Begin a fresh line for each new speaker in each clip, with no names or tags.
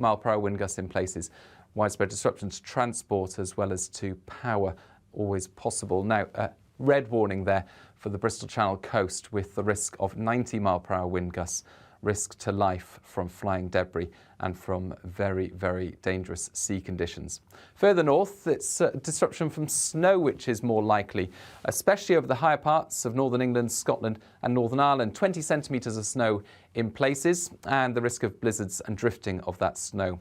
mile-per-hour wind gusts in places. Widespread disruption to transport as well as to power always possible. Now, red warning there for the Bristol Channel coast with the risk of 90 mile-per-hour wind gusts, risk to life from flying debris and from very, very dangerous sea conditions. Further north, it's disruption from snow which is more likely, especially over the higher parts of northern England, Scotland and Northern Ireland. 20 centimetres of snow in places and the risk of blizzards and drifting of that snow.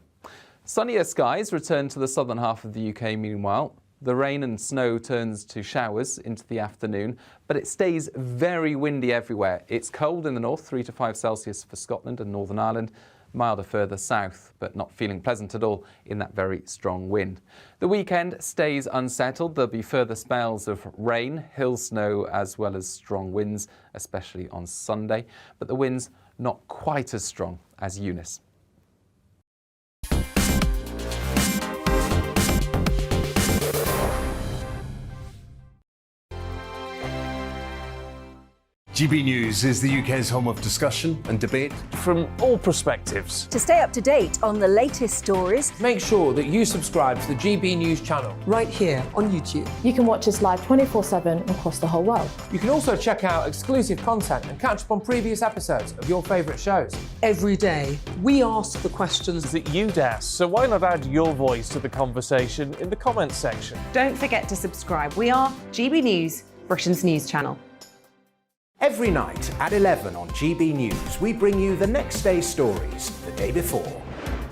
Sunnier skies return to the southern half of the UK meanwhile. The rain and snow turns to showers into the afternoon, but it stays very windy everywhere. It's cold in the north, 3 to 5 Celsius for Scotland and Northern Ireland, milder further south, but not feeling pleasant at all in that very strong wind. The weekend stays unsettled. There'll be further spells of rain, hill snow, as well as strong winds, especially on Sunday, but the winds not quite as strong as Eunice.
GB News is the UK's home of discussion and debate
from all perspectives.
To stay up to date on the latest stories,
make sure that you subscribe to the GB News channel
right here on YouTube.
You can watch us live 24/7 across the whole world.
You can also check out exclusive content and catch up on previous episodes of your favourite shows.
Every day, we ask the questions
that you'd ask, so why not add your voice to the conversation in the comments section?
Don't forget to subscribe. We are GB News, Britain's news channel.
Every night at 11 on GB News, we bring you the next day's stories the day before.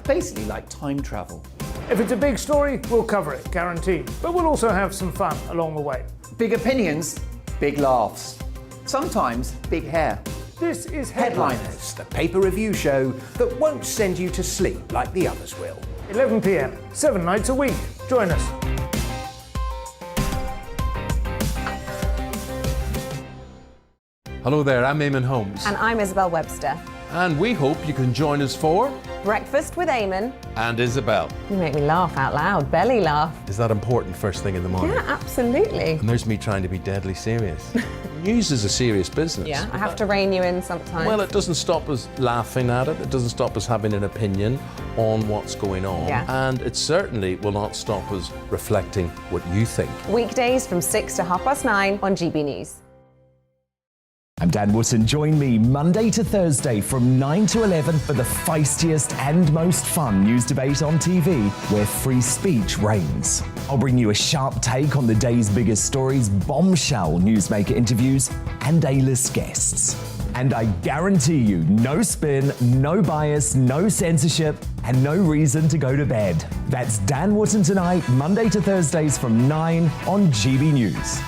Basically like time travel.
If it's a big story, we'll cover it, guaranteed. But we'll also have some fun along the way.
Big opinions, big laughs. Sometimes big hair.
This is
Headliners, the paper review show that won't send you to sleep like the others will.
11 p.m, 7 nights a week. Join us.
Hello there, I'm Eamon Holmes.
And I'm Isabel Webster.
And we hope you can join us for
Breakfast with Eamon.
And Isabel.
You make me laugh out loud, belly laugh.
Is that important first thing in the morning?
Yeah, absolutely.
And there's me trying to be deadly serious. News is a serious business.
Yeah, I have to rein you in sometimes.
Well, it doesn't stop us laughing at it. It doesn't stop us having an opinion on what's going on.
Yeah.
And it certainly will not stop us reflecting what you think.
Weekdays from 6 to 9:30 on GB News.
I'm Dan Wootton. Join me Monday to Thursday from 9 to 11 for the feistiest and most fun news debate on TV, where free speech reigns. I'll bring you a sharp take on the day's biggest stories, bombshell newsmaker interviews, and A-list guests. And I guarantee you, no spin, no bias, no censorship, and no reason to go to bed. That's Dan Wootton tonight, Monday to Thursdays from 9 on GB News.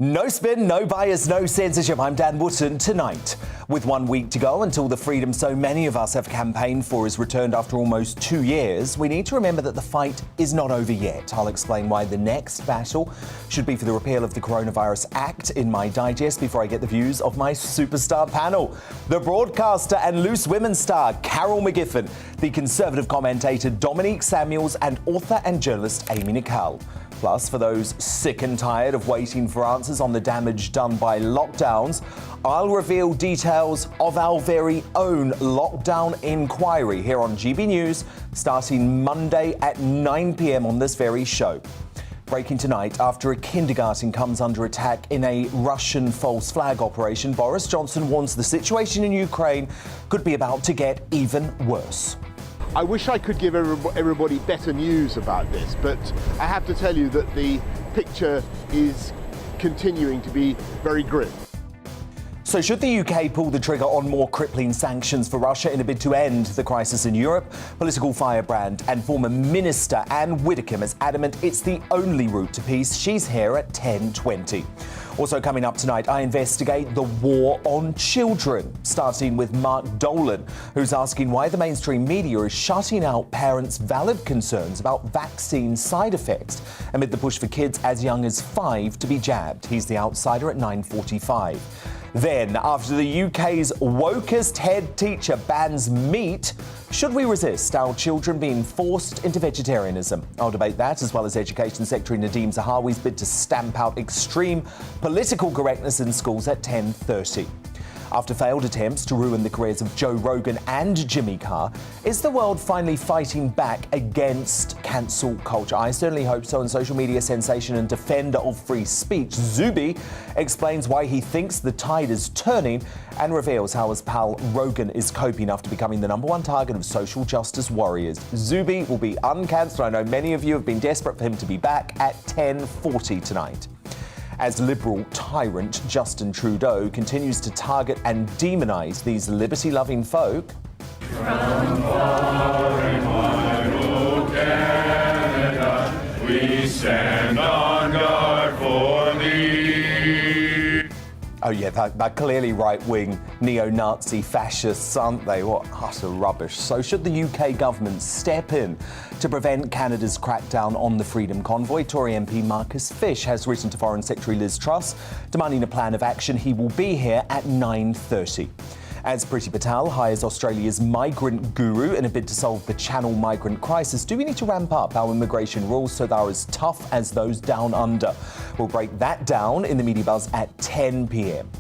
No spin, no bias, no censorship. I'm Dan Wootton tonight. With 1 week to go until the freedom so many of us have campaigned for is returned after almost 2 years, we need to remember that the fight is not over yet. I'll explain why the next battle should be for the repeal of the Coronavirus Act in my digest before I get the views of my superstar panel. The broadcaster and loose women's star Carol McGiffin, the Conservative commentator Dominique Samuels, and author and journalist Amy Nicole. Plus, for those sick and tired of waiting for answers on the damage done by lockdowns, I'll reveal details of our very own lockdown inquiry here on GB News, starting Monday at 9 p.m. on this very show. Breaking tonight, after a kindergarten comes under attack in a Russian false flag operation, Boris Johnson warns the situation in Ukraine could be about to get even worse.
I wish I could give everybody better news about this, but I have to tell you that the picture is continuing to be very grim.
So should the UK pull the trigger on more crippling sanctions for Russia in a bid to end the crisis in Europe? Political firebrand and former Minister Anne Widdecombe is adamant it's the only route to peace. She's here at 10:20. Also coming up tonight, I investigate the war on children, starting with Mark Dolan, who's asking why the mainstream media is shutting out parents' valid concerns about vaccine side effects amid the push for kids as young as 5 to be jabbed. He's the outsider at 9:45. Then, after the UK's wokest head teacher bans meat, should we resist our children being forced into vegetarianism? I'll debate that, as well as Education Secretary Nadeem Zahawi's bid to stamp out extreme political correctness in schools at 10:30. After failed attempts to ruin the careers of Joe Rogan and Jimmy Carr, is the world finally fighting back against cancel culture? I certainly hope so. And social media sensation and defender of free speech, Zuby, explains why he thinks the tide is turning and reveals how his pal Rogan is coping after becoming the #1 target of social justice warriors. Zuby will be uncancelled. I know many of you have been desperate for him to be back at 10:40 tonight. As Liberal tyrant Justin Trudeau continues to target and demonise these liberty-loving folk.
From far and wide, O Canada, we stand on guard for thee.
Oh yeah, they're clearly right-wing neo-Nazi fascists, aren't they? What utter rubbish. So should the UK government step in to prevent Canada's crackdown on the Freedom Convoy? Tory MP Marcus Fish has written to Foreign Secretary Liz Truss, demanding a plan of action. He will be here at 9:30. As Priti Patel hires Australia's migrant guru in a bid to solve the Channel migrant crisis, do we need to ramp up our immigration rules so they are as tough as those down under? We'll break that down in the Media Buzz at 10 p.m.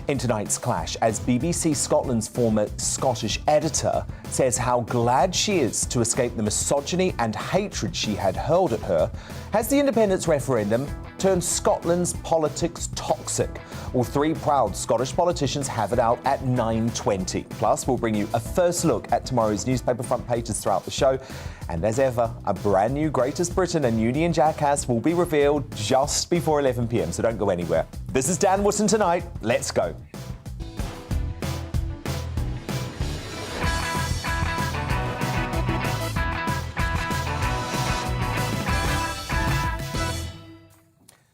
In tonight's clash, as BBC Scotland's former Scottish editor says how glad she is to escape the misogyny and hatred she had hurled at her, has the independence referendum turned Scotland's politics toxic? All three proud Scottish politicians have it out at 9:20. Plus, we'll bring you a first look at tomorrow's newspaper front pages throughout the show. And as ever, a brand new Greatest Britain and Union Jackass will be revealed just before 11 p.m, so don't go anywhere. This is Dan Wootton Tonight. Let's go.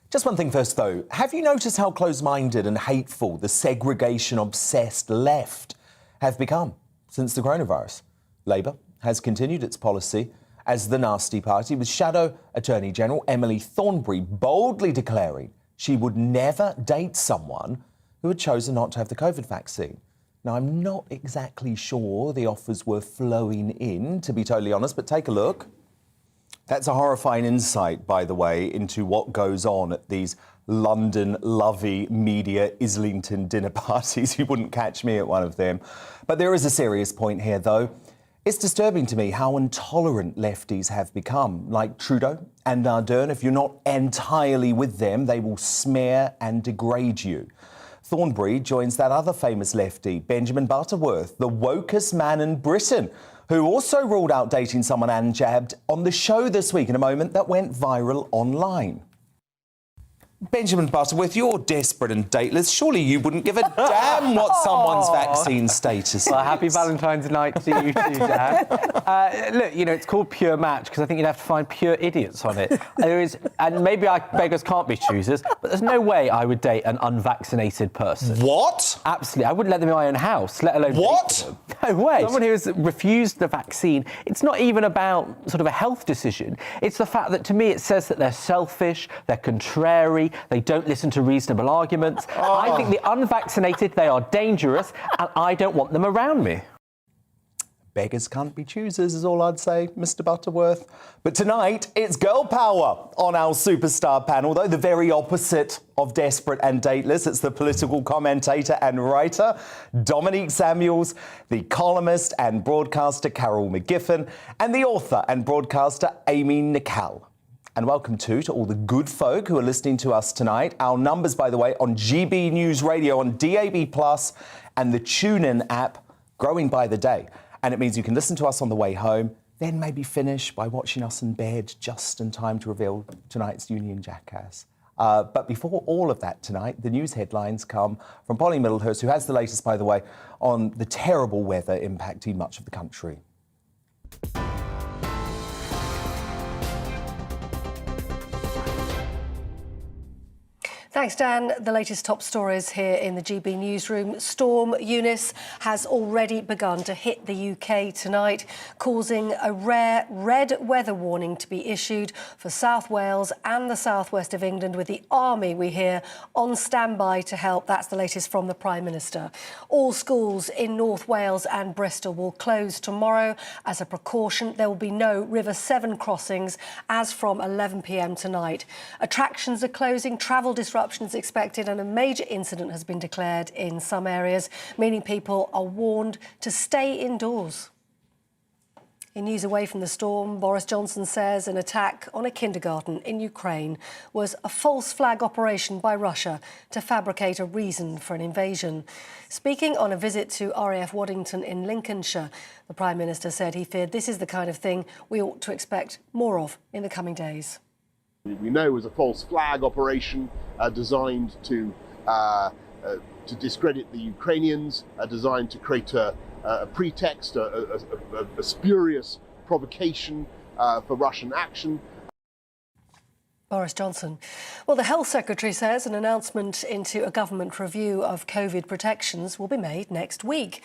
Just one thing first, though. Have you noticed how close-minded and hateful the segregation-obsessed left have become since the coronavirus? Labour has continued its policy as the nasty party, with Shadow Attorney General Emily Thornberry boldly declaring she would never date someone who had chosen not to have the COVID vaccine. Now, I'm not exactly sure the offers were flowing in, to be totally honest, but take a look. That's a horrifying insight, by the way, into what goes on at these London lovey media Islington dinner parties. You wouldn't catch me at one of them. But there is a serious point here, though. It's disturbing to me how intolerant lefties have become. Like Trudeau and Ardern, if you're not entirely with them, they will smear and degrade you. Thornberry joins that other famous lefty, Benjamin Butterworth, the wokest man in Britain, who also ruled out dating someone unjabbed on the show this week in a moment that went viral online. Benjamin Butterworth, you're desperate and dateless. Surely you wouldn't give a damn what someone's vaccine status is.
Well, happy Valentine's night to you too, Dan. Look, you know, it's called Pure Match because I think you'd have to find pure idiots on it. There is, and maybe beggars can't be choosers, but there's no way I would date an unvaccinated person.
What?
Absolutely. I wouldn't let them in my own house, let alone
what?
No way. Someone who has refused the vaccine, it's not even about sort of a health decision. It's the fact that, to me, it says that they're selfish, they're contrary, they don't listen to reasonable arguments. I think the unvaccinated, they are dangerous, and I don't want them around me.
Beggars can't be choosers is all I'd say, Mr. Butterworth. But tonight, it's girl power on our superstar panel, though the very opposite of desperate and dateless. It's the political commentator and writer, Dominique Samuels, the columnist and broadcaster, Carol McGiffin, and the author and broadcaster, Amy Nicol. And welcome to all the good folk who are listening to us tonight. Our numbers, by the way, on GB News Radio, on DAB+, and the TuneIn app, growing by the day. And it means you can listen to us on the way home, then maybe finish by watching us in bed just in time to reveal tonight's Union Jackass. But before all of that tonight, the news headlines come from Polly Middlehurst, who has the latest, by the way, on the terrible weather impacting much of the country.
Thanks, Dan. The latest top stories here in the GB newsroom. Storm Eunice has already begun to hit the UK tonight, causing a rare red weather warning to be issued for South Wales and the southwest of England, with the army, we hear, on standby to help. That's the latest from the Prime Minister. All schools in North Wales and Bristol will close tomorrow as a precaution. There will be no River Severn crossings as from 11 p.m. tonight. Attractions are closing, travel disruptions expected, and a major incident has been declared in some areas, meaning people are warned to stay indoors. In news away from the storm, Boris Johnson says an attack on a kindergarten in Ukraine was a false flag operation by Russia to fabricate a reason for an invasion. Speaking on a visit to RAF Waddington in Lincolnshire, the Prime Minister said he feared this is the kind of thing we ought to expect more of in the coming days.
We know it was a false flag operation designed to discredit the Ukrainians, designed to create a pretext, a spurious provocation for Russian action.
Boris Johnson. Well, the Health Secretary says an announcement into a government review of COVID protections will be made next week.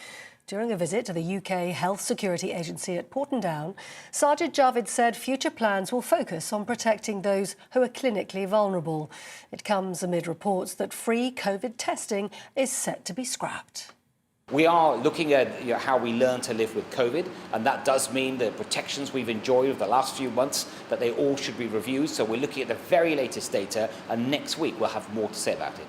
During a visit to the UK Health Security Agency at Porton Down, Sajid Javid said future plans will focus on protecting those who are clinically vulnerable. It comes amid reports that free COVID testing is set to be scrapped.
We are looking at how we learn to live with COVID, and that does mean the protections we've enjoyed over the last few months, that they all should be reviewed. So we're looking at the very latest data, and next week we'll have more to say about it.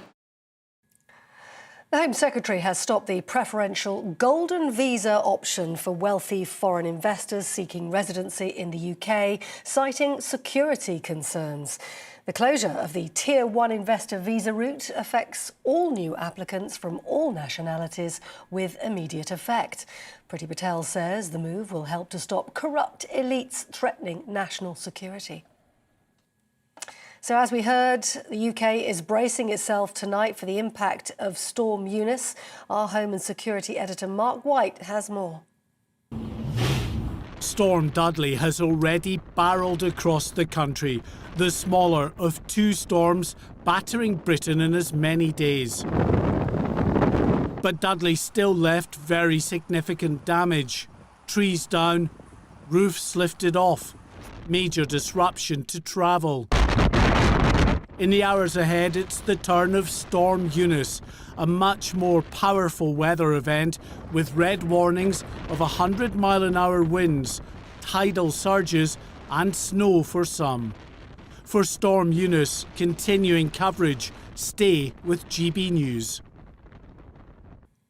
The Home Secretary has stopped the preferential golden visa option for wealthy foreign investors seeking residency in the UK, citing security concerns. The closure of the Tier 1 investor visa route affects all new applicants from all nationalities with immediate effect. Priti Patel says the move will help to stop corrupt elites threatening national security. So as we heard, the UK is bracing itself tonight for the impact of Storm Eunice. Our Home and Security editor Mark White has more.
Storm Dudley has already barrelled across the country, the smaller of two storms battering Britain in as many days. But Dudley still left very significant damage. Trees down, roofs lifted off, major disruption to travel. In the hours ahead, it's the turn of Storm Eunice, a much more powerful weather event with red warnings of 100-mile-an-hour winds, tidal surges and snow for some. For Storm Eunice, continuing coverage. Stay with GB News.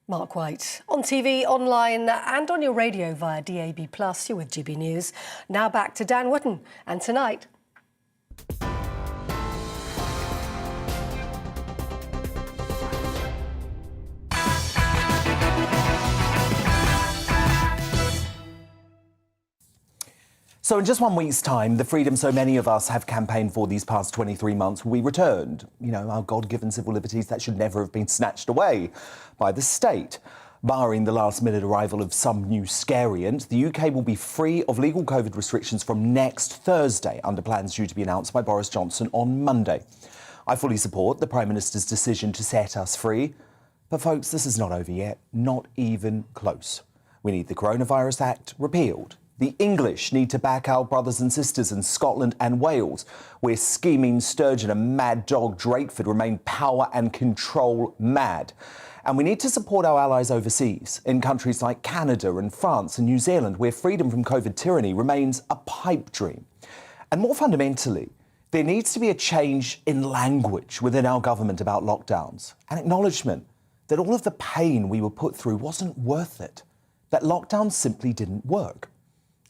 Mark White. On TV, online and on your radio via DAB+, you're with GB News. Now back to Dan Wootton and Tonight.
So in just 1 week's time, the freedom so many of us have campaigned for these past 23 months will be returned. You know, our God-given civil liberties that should never have been snatched away by the state. Barring the last-minute arrival of some new scariant, the UK will be free of legal COVID restrictions from next Thursday, under plans due to be announced by Boris Johnson on Monday. I fully support the Prime Minister's decision to set us free. But folks, this is not over yet, not even close. We need the Coronavirus Act repealed. The English need to back our brothers and sisters in Scotland and Wales, where scheming Sturgeon and mad dog Drakeford remain power and control mad. And we need to support our allies overseas, in countries like Canada and France and New Zealand, where freedom from COVID tyranny remains a pipe dream. And more fundamentally, there needs to be a change in language within our government about lockdowns, an acknowledgement that all of the pain we were put through wasn't worth it, that lockdowns simply didn't work.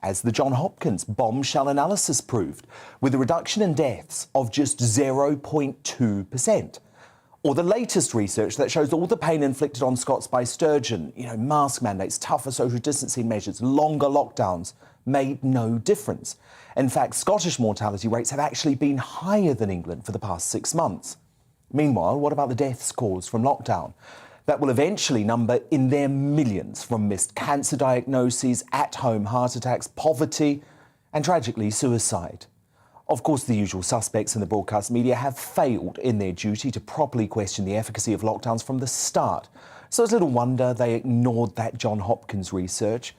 As the Johns Hopkins bombshell analysis proved, with a reduction in deaths of just 0.2%. Or the latest research that shows all the pain inflicted on Scots by Sturgeon, mask mandates, tougher social distancing measures, longer lockdowns, made no difference. In fact, Scottish mortality rates have actually been higher than England for the past 6 months. Meanwhile, what about the deaths caused from lockdown? That will eventually number in their millions from missed cancer diagnoses, at-home heart attacks, poverty, and tragically suicide. Of course, the usual suspects in the broadcast media have failed in their duty to properly question the efficacy of lockdowns from the start. So it's little wonder they ignored that John Hopkins research.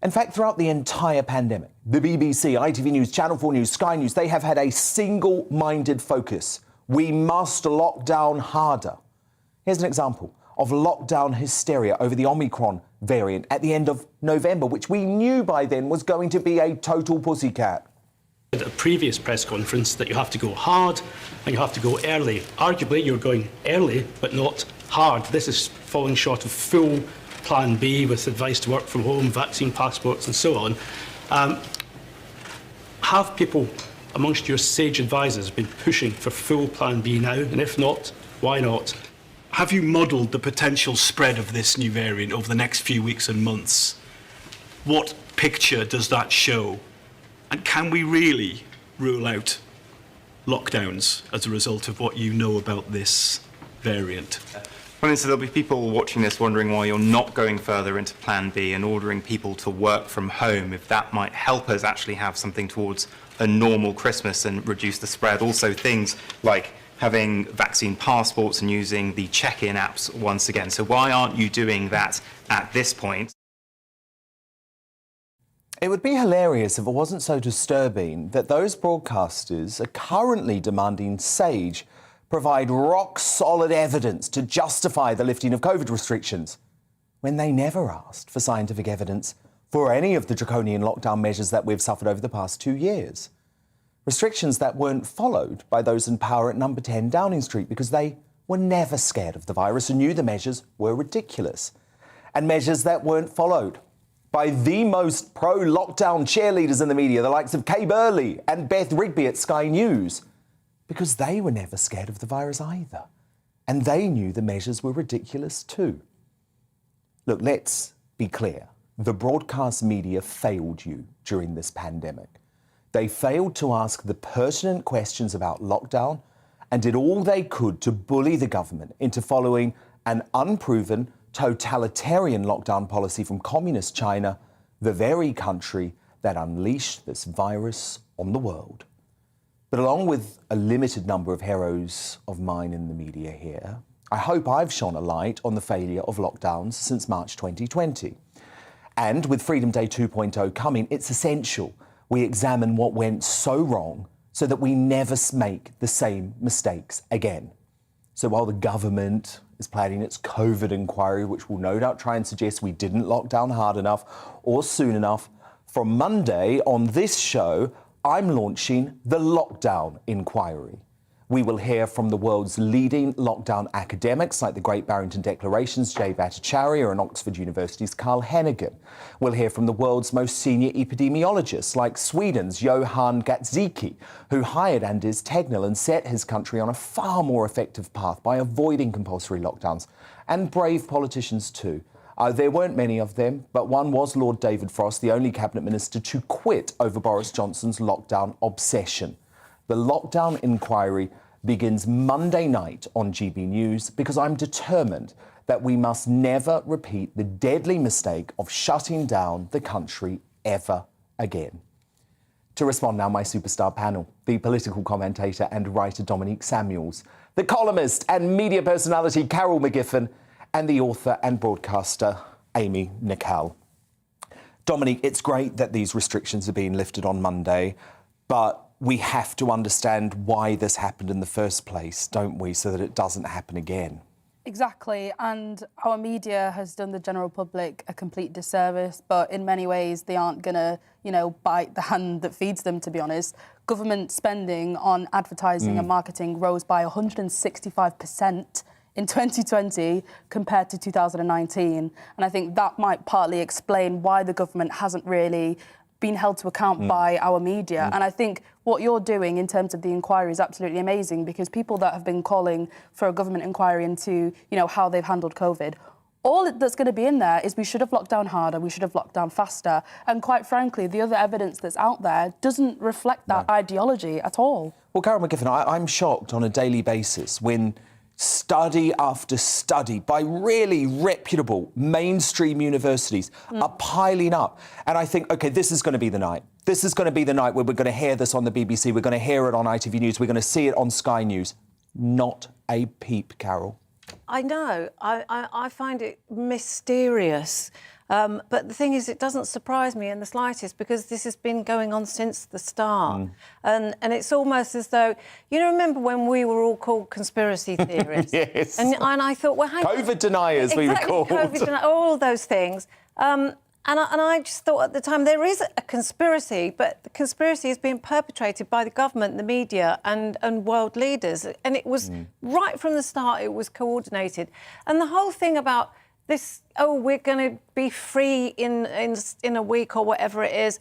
In fact, throughout the entire pandemic, the BBC, ITV News, Channel 4 News, Sky News, they have had a single-minded focus. We must lock down harder. Here's an example of lockdown hysteria over the Omicron variant at the end of November, which we knew by then was going to be a total pussycat.
At a previous press conference that you have to go hard and you have to go early. Arguably, you're going early, but not hard. This is falling short of full Plan B with advice to work from home, vaccine passports and so on. Have people amongst your sage advisors been pushing for full Plan B now? And if not, why not?
Have you modelled the potential spread of this new variant over the next few weeks and months? What picture does that show? And can we really rule out lockdowns as a result of what you know about this variant?
Well, so there'll be people watching this wondering why you're not going further into Plan B and ordering people to work from home, if that might help us actually have something towards a normal Christmas and reduce the spread. Also things like having vaccine passports and using the check-in apps once again. So why aren't you doing that at this point?
It would be hilarious if it wasn't so disturbing that those broadcasters are currently demanding Sage provide rock-solid evidence to justify the lifting of COVID restrictions, when they never asked for scientific evidence for any of the draconian lockdown measures that we've suffered over the past 2 years. Restrictions that weren't followed by those in power at number 10 Downing Street because they were never scared of the virus and knew the measures were ridiculous. And measures that weren't followed by the most pro-lockdown cheerleaders in the media, the likes of Kay Burley and Beth Rigby at Sky News, because they were never scared of the virus either. And they knew the measures were ridiculous too. Look, let's be clear. The broadcast media failed you during this pandemic. They failed to ask the pertinent questions about lockdown and did all they could to bully the government into following an unproven totalitarian lockdown policy from communist China, the very country that unleashed this virus on the world. But along with a limited number of heroes of mine in the media here, I hope I've shone a light on the failure of lockdowns since March 2020. And with Freedom Day 2.0 coming, it's essential we examine what went so wrong so that we never make the same mistakes again. So while the government is planning its COVID inquiry, which will no doubt try and suggest we didn't lock down hard enough or soon enough, from Monday on this show, I'm launching the lockdown inquiry. We will hear from the world's leading lockdown academics like the Great Barrington Declaration's Jay Bhattacharya and Oxford University's Carl Hennigan. We'll hear from the world's most senior epidemiologists like Sweden's Johan Gatzicki, who hired Anders Tegnell and set his country on a far more effective path by avoiding compulsory lockdowns. And brave politicians too. There weren't many of them, but one was Lord David Frost, the only cabinet minister to quit over Boris Johnson's lockdown obsession. The lockdown inquiry begins Monday night on GB News because I'm determined that we must never repeat the deadly mistake of shutting down the country ever again. To respond now, my superstar panel, the political commentator and writer Dominique Samuels, the columnist and media personality Carol McGiffin, and the author and broadcaster Amy Nicol. Dominique, it's great that these restrictions are being lifted on Monday, but we have to understand why this happened in the first place, don't we, so that it doesn't happen again.
Exactly, and our media has done the general public a complete disservice, but in many ways they aren't going to, bite the hand that feeds them, to be honest. Government spending on advertising and marketing rose by 165% in 2020 compared to 2019. And I think that might partly explain why the government hasn't really been held to account by our media. And I think what you're doing in terms of the inquiry is absolutely amazing, because people that have been calling for a government inquiry into, how they've handled COVID, all that's going to be in there is we should have locked down harder, we should have locked down faster. And quite frankly, the other evidence that's out there doesn't reflect that ideology at all.
Well, Carol McGiffin, I'm shocked on a daily basis when study after study by really reputable mainstream universities are piling up. And I think, OK, this is going to be the night. This is going to be the night where we're going to hear this on the BBC, we're going to hear it on ITV News, we're going to see it on Sky News. Not a peep, Carol.
I know. I find it mysterious. But the thing is, it doesn't surprise me in the slightest because this has been going on since the start. And it's almost as though, you know, remember when we were all called conspiracy theorists?
Yes.
And I thought, well, hang on.
COVID deniers, we were called.
COVID deniers, all those things. And I just thought at the time there is a conspiracy, but the conspiracy is being perpetrated by the government, the media and world leaders. And it was right from the start, it was coordinated. And the whole thing about this, oh, we're going to be free in a week or whatever it is,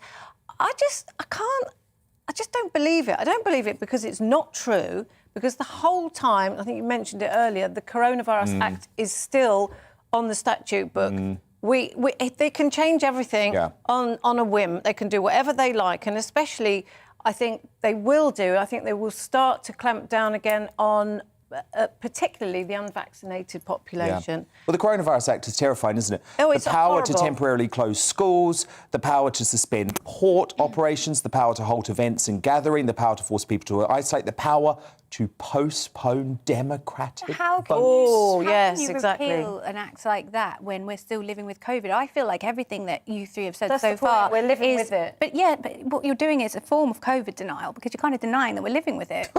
I just don't believe it. I don't believe it because it's not true, because the whole time, I think you mentioned it earlier, the Coronavirus Act is still on the statute book. They can change everything on a whim. They can do whatever they like, and especially, I think they will do. I think they will start to clamp down again on particularly the unvaccinated population.
Yeah. Well, the Coronavirus Act is terrifying, isn't it?
Oh, it's
the power
horrible.
to temporarily close schools, the power to suspend port operations, the power to halt events and gathering, the power to force people to isolate, the power to postpone democratic
How can
votes.
you repeal an act like that when we're still living with COVID? I feel like everything that you three have said
That's
so
the point.
far
We're living
is,
with it.
But what you're doing is a form of COVID denial because you're kind of denying that we're living with it.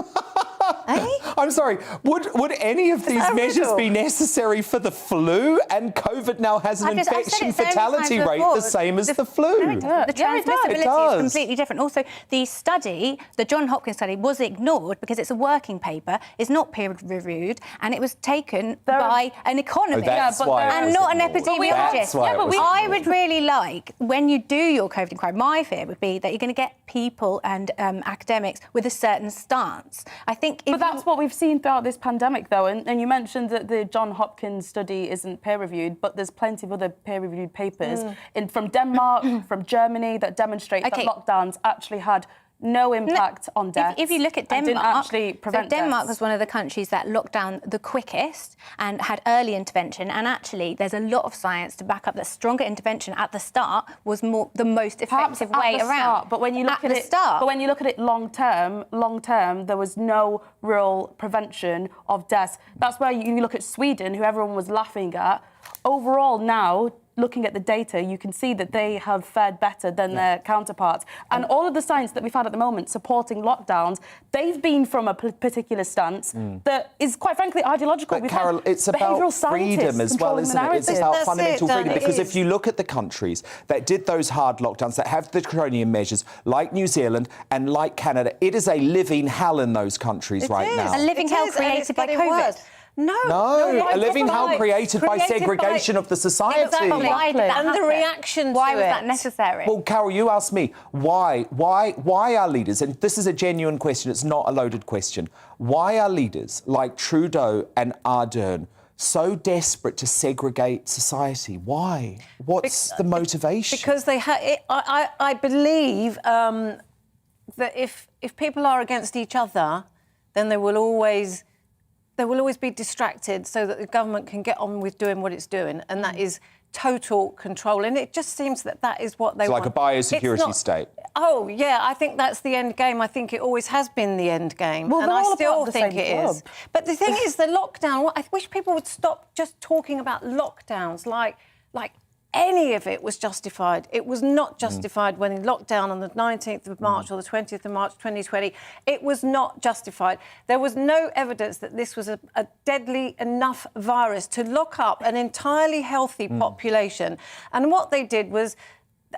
I'm sorry, would any of these measures be necessary for the flu? And COVID now has an infection fatality rate the same as the flu.
The transmissibility is
does.
completely different. Also, the study, the Johns Hopkins study, was ignored because it's a working paper, it's not peer-reviewed, and it was taken by an economist and not an epidemiologist. I would really like, when you do your COVID inquiry, my fear would be that you're going to get people and academics with a certain stance. I think
But that's what we've seen throughout this pandemic, though. And you mentioned that the Johns Hopkins study isn't peer-reviewed, but there's plenty of other peer-reviewed papers from Denmark, from Germany, that demonstrate that lockdowns actually had no impact on deaths.
If you look at Denmark,
didn't actually prevent
Denmark
deaths.
was one of the countries that locked down the quickest and had early intervention. And actually, there's a lot of science to back up that stronger intervention at the start was the most effective way around.
But when you look at it long term, there was no real prevention of deaths. That's where you look at Sweden, who everyone was laughing at. Overall, now, looking at the data, you can see that they have fared better than their counterparts. And all of the science that we've had at the moment supporting lockdowns, they've been from a particular stance that is, quite frankly, ideological.
But Carol, it's about freedom as well, isn't it? It's about fundamental freedom. Because if you look at the countries that did those hard lockdowns, that have the draconian measures, like New Zealand and like Canada, it is a living hell in those countries right now.
A living hell created by COVID.
No, a living hell created by segregation of the society.
Exactly. Why did that happen?
And the reaction to
Why was that necessary?
Well, Carol, you asked me, why are leaders, and this is a genuine question, it's not a loaded question, why are leaders like Trudeau and Ardern so desperate to segregate society? Why? What's the motivation?
Because they I believe that if people are against each other, then they will always be distracted so that the government can get on with doing what it's doing, and that is total control. And it just seems that is what they want.
It's like a biosecurity state.
Oh, yeah, I think that's the end game. I think it always has been the end game.
Well,
and
they're
I
all
still
part of the
think
same
it is.
club.
But the thing is, the lockdown, I wish people would stop just talking about lockdowns like any of it was justified. It was not justified when in lockdown on the 19th of March or the 20th of March 2020. It was not justified. There was no evidence that this was a deadly enough virus to lock up an entirely healthy population. And what they did was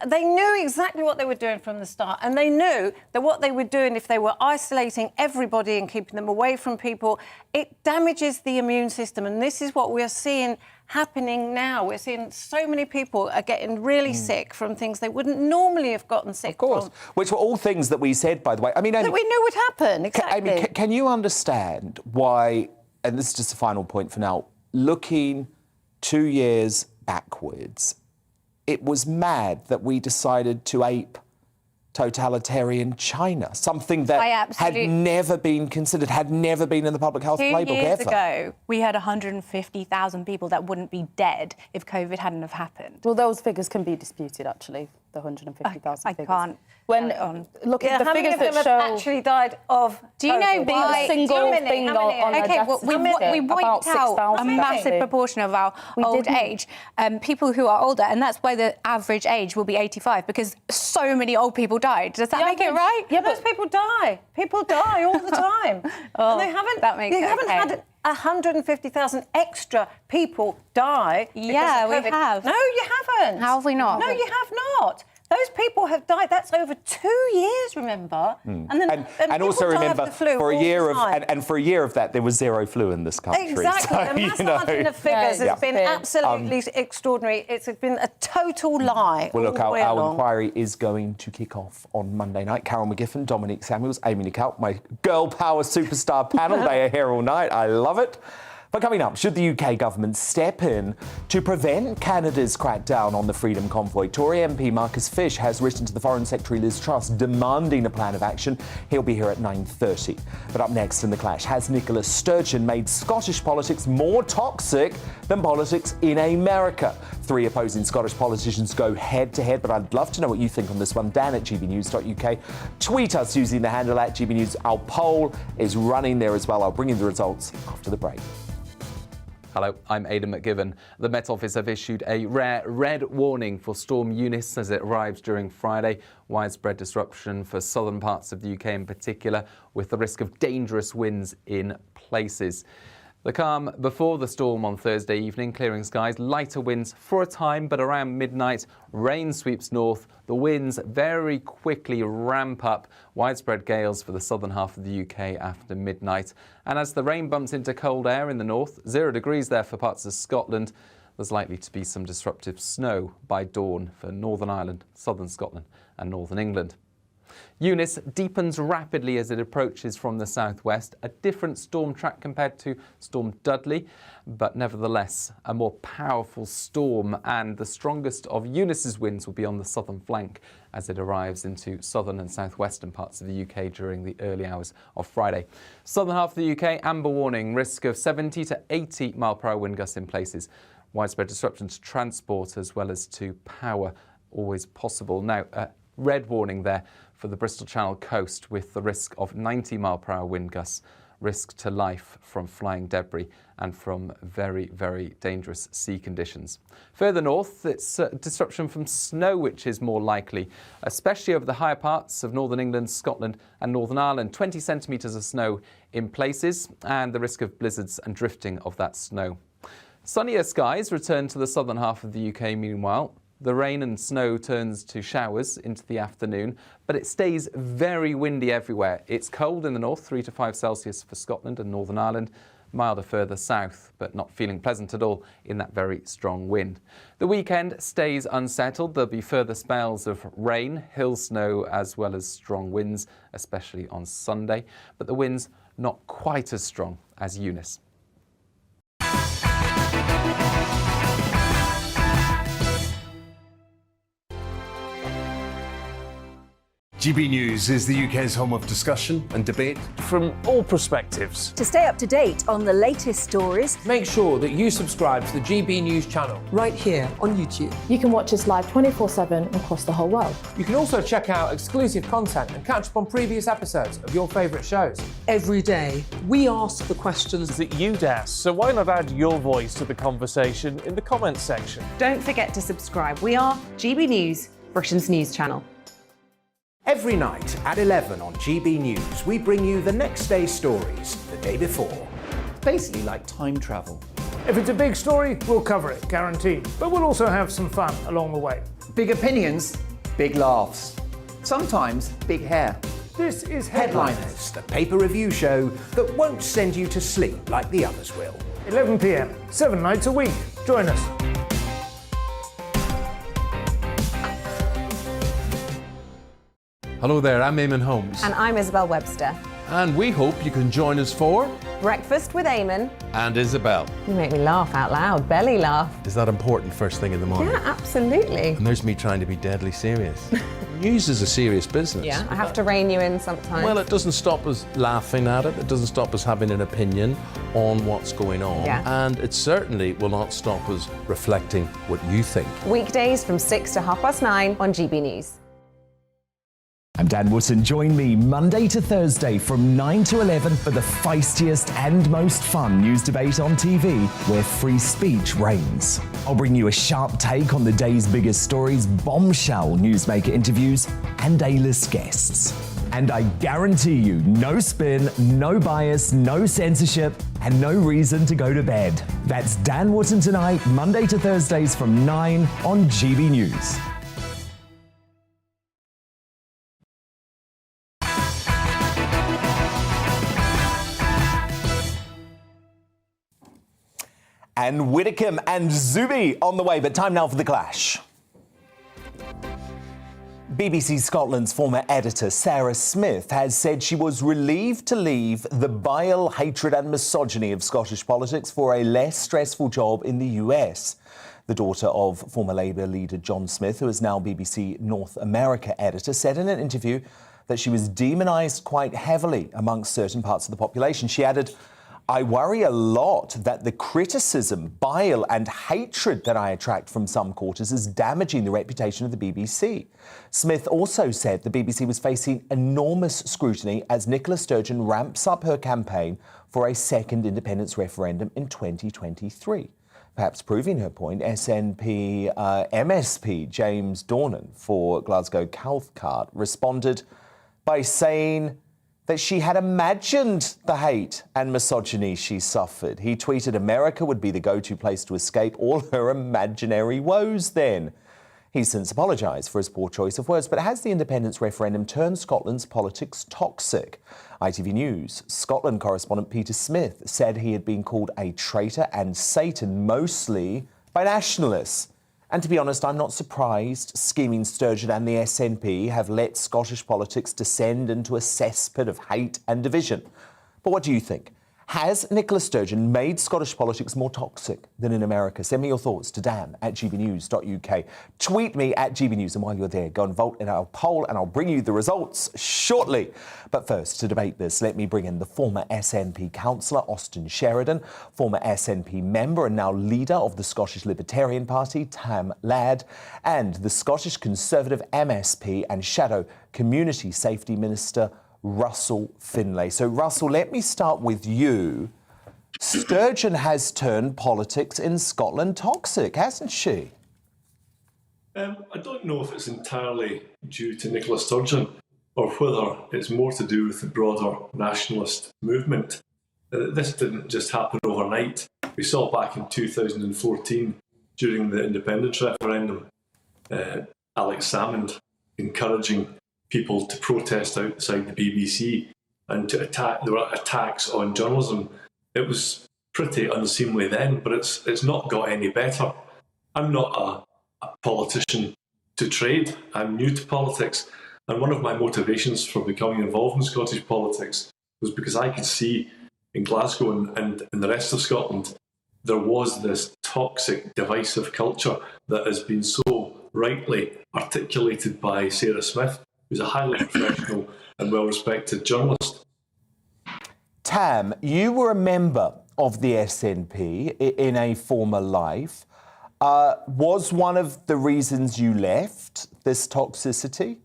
they knew exactly what they were doing from the start, and they knew that what they were doing, if they were isolating everybody and keeping them away from people, it damages the immune system. And this is what we're seeing happening now. We're seeing so many people are getting really sick from things they wouldn't normally have gotten sick from.
Which were all things that we said, by the way. I mean,
that we knew would happen, exactly.
Amy, can you understand why, and this is just a final point for now, looking 2 years backwards, it was mad that we decided to ape totalitarian China, something that had never been considered, had never been in the public health playbook
2 years
ever.
ago, we had 150,000 people that wouldn't be dead if COVID hadn't have happened.
Well, those figures can be disputed, actually, the 150,000 figures.
I can't.
When look at the
how many
figures
of them
that show
have actually died of
Do you know
COVID?
why?
A single thing on a
Okay,
death
well, we
certificate, about
wiped out
6,000
a massive
actually.
proportion of our old age, people who are older, and that's why the average age will be 85, because so many old people died. Does that make it right?
Yeah, those people die. People die all the time.
Oh,
and they haven't,
that makes
they
it
haven't
okay.
had 150,000 extra people die.
Yeah,
because of
we
COVID.
have.
No, you haven't.
How have we not?
No, you have not. Those people have died. That's over 2 years, remember? And then
And also
people die of
remember,
the flu
for a
all
year
the
of
time.
and for a year of that, there was zero flu in this country.
Exactly.
So,
The mass margin of figures has been absolutely extraordinary. It's been a total lie.
Well, look,
all the way
our
along.
inquiry is going to kick off on Monday night. Carol McGiffin, Dominique Samuels, Amy Nicole, my girl power superstar panel. They are here all night. I love it. But coming up, should the UK government step in to prevent Canada's crackdown on the Freedom Convoy? Tory MP Marcus Fish has written to the Foreign Secretary Liz Truss demanding a plan of action. He'll be here at 9:30. But up next in the clash, has Nicola Sturgeon made Scottish politics more toxic than politics in America? 3 opposing Scottish politicians go head-to-head, but I'd love to know what you think on this one. Dan at gbnews.uk. Tweet us using the handle at gbnews. Our poll is running there as well. I'll bring you the results after the break.
Hello, I'm Aidan McGivern. The Met Office have issued a rare red warning for Storm Eunice as it arrives during Friday. Widespread disruption for southern parts of the UK in particular, with the risk of dangerous winds in places. The calm before the storm on Thursday evening, clearing skies, lighter winds for a time, but around midnight, rain sweeps north. The winds very quickly ramp up. Widespread gales for the southern half of the UK after midnight. And as the rain bumps into cold air in the north, 0 degrees there for parts of Scotland, there's likely to be some disruptive snow by dawn for Northern Ireland, southern Scotland and northern England. Eunice deepens rapidly as it approaches from the southwest, a different storm track compared to Storm Dudley, but nevertheless a more powerful storm, and the strongest of Eunice's winds will be on the southern flank as it arrives into southern and southwestern parts of the UK during the early hours of Friday. Southern half of the UK, amber warning, risk of 70 to 80 mile/hour wind gusts in places. Widespread disruption to transport as well as to power always possible. Now, red warning there for the Bristol Channel coast with the risk of 90 mile/hour wind gusts, risk to life from flying debris and from very, very dangerous sea conditions. Further north, it's disruption from snow which is more likely, especially over the higher parts of northern England, Scotland and Northern Ireland. 20 centimetres of snow in places and the risk of blizzards and drifting of that snow. Sunnier skies return to the southern half of the UK meanwhile. The rain and snow turns to showers into the afternoon, but it stays very windy everywhere. It's cold in the north, 3 to 5 Celsius for Scotland and Northern Ireland, milder further south, but not feeling pleasant at all in that very strong wind. The weekend stays unsettled. There'll be further spells of rain, hill snow, as well as strong winds, especially on Sunday, but the winds not quite as strong as Eunice.
GB News is the UK's home of discussion and debate
from all perspectives.
To stay up to date on the latest stories,
make sure that you subscribe to the GB News channel
right here on YouTube.
You can watch us live 24/7 across the whole world.
You can also check out exclusive content and catch up on previous episodes of your favourite shows.
Every day, we ask the questions
that you'd ask, so why not add your voice to the conversation in the comments section?
Don't forget to subscribe. We are GB News, Britain's news channel.
Every night at 11 on GB News, we bring you the next day's stories the day before.
Basically like time travel.
If it's a big story, we'll cover it, guaranteed. But we'll also have some fun along the way.
Big opinions, big laughs. Sometimes big hair.
This is
Headliners, the paper review show that won't send you to sleep like the others will.
11 p.m, 7 nights a week. Join us.
Hello there, I'm Eamon Holmes.
And I'm Isabel Webster.
And we hope you can join us for
Breakfast with Eamon
and Isabel.
You make me laugh out loud, belly laugh.
Is that important first thing in the morning?
Yeah, absolutely.
And there's me trying to be deadly serious.
News is a serious business.
Yeah, I have to rein you in sometimes.
Well, it doesn't stop us laughing at it. It doesn't stop us having an opinion on what's going on.
Yeah.
And it certainly will not stop us reflecting what you think.
Weekdays from 6 to 9:30 on GB News.
I'm Dan Wootton. Join me Monday to Thursday from 9 to 11 for the feistiest and most fun news debate on TV, where free speech reigns. I'll bring you a sharp take on the day's biggest stories, bombshell newsmaker interviews, and A-list guests. And I guarantee you, no spin, no bias, no censorship, and no reason to go to bed. That's Dan Wootton tonight, Monday to Thursdays from 9 on GB News. And Widdicombe and Zuby on the way, but time now for the clash. BBC Scotland's former editor Sarah Smith has said she was relieved to leave the bile, hatred and misogyny of Scottish politics for a less stressful job in the US. The daughter of former Labour leader John Smith, who is now BBC North America editor, said in an interview that she was demonised quite heavily amongst certain parts of the population. She added, "I worry a lot that the criticism, bile and hatred that I attract from some quarters is damaging the reputation of the BBC." Smith also said the BBC was facing enormous scrutiny as Nicola Sturgeon ramps up her campaign for a second independence referendum in 2023. Perhaps proving her point, SNP MSP James Dornan for Glasgow Cathcart responded by saying that she had imagined the hate and misogyny she suffered. He tweeted, "America would be the go-to place to escape all her imaginary woes then." He's since apologised for his poor choice of words, but has the independence referendum turned Scotland's politics toxic? ITV News Scotland correspondent Peter Smith said he had been called a traitor and Satan, mostly by nationalists. And to be honest, I'm not surprised scheming Sturgeon and the SNP have let Scottish politics descend into a cesspit of hate and division. But what do you think? Has Nicola Sturgeon made Scottish politics more toxic than in America? Send me your thoughts to dan@gbnews.uk. Tweet me at GBNews, and while you're there, go and vote in our poll, and I'll bring you the results shortly. But first, to debate this, let me bring in the former SNP councillor, Austin Sheridan, former SNP member and now leader of the Scottish Libertarian Party, Tam Ladd, and the Scottish Conservative MSP and Shadow Community Safety Minister, Russell Finlay. So, Russell, let me start with you. Sturgeon has turned politics in Scotland toxic, hasn't she?
I don't know if it's entirely due to Nicola Sturgeon or whether it's more to do with the broader nationalist movement. This didn't just happen overnight. We saw back in 2014, during the independence referendum, Alex Salmond encouraging people to protest outside the BBC and to attack. There were attacks on journalism. It was pretty unseemly then, but it's not got any better. I'm not a politician to trade. I'm new to politics, and one of my motivations for becoming involved in Scottish politics was because I could see in Glasgow and in the rest of Scotland there was this toxic, divisive culture that has been so rightly articulated by Sarah Smith, who's a highly professional and well-respected journalist.
Tam, you were a member of the SNP in a former life. Was one of the reasons you left this toxicity?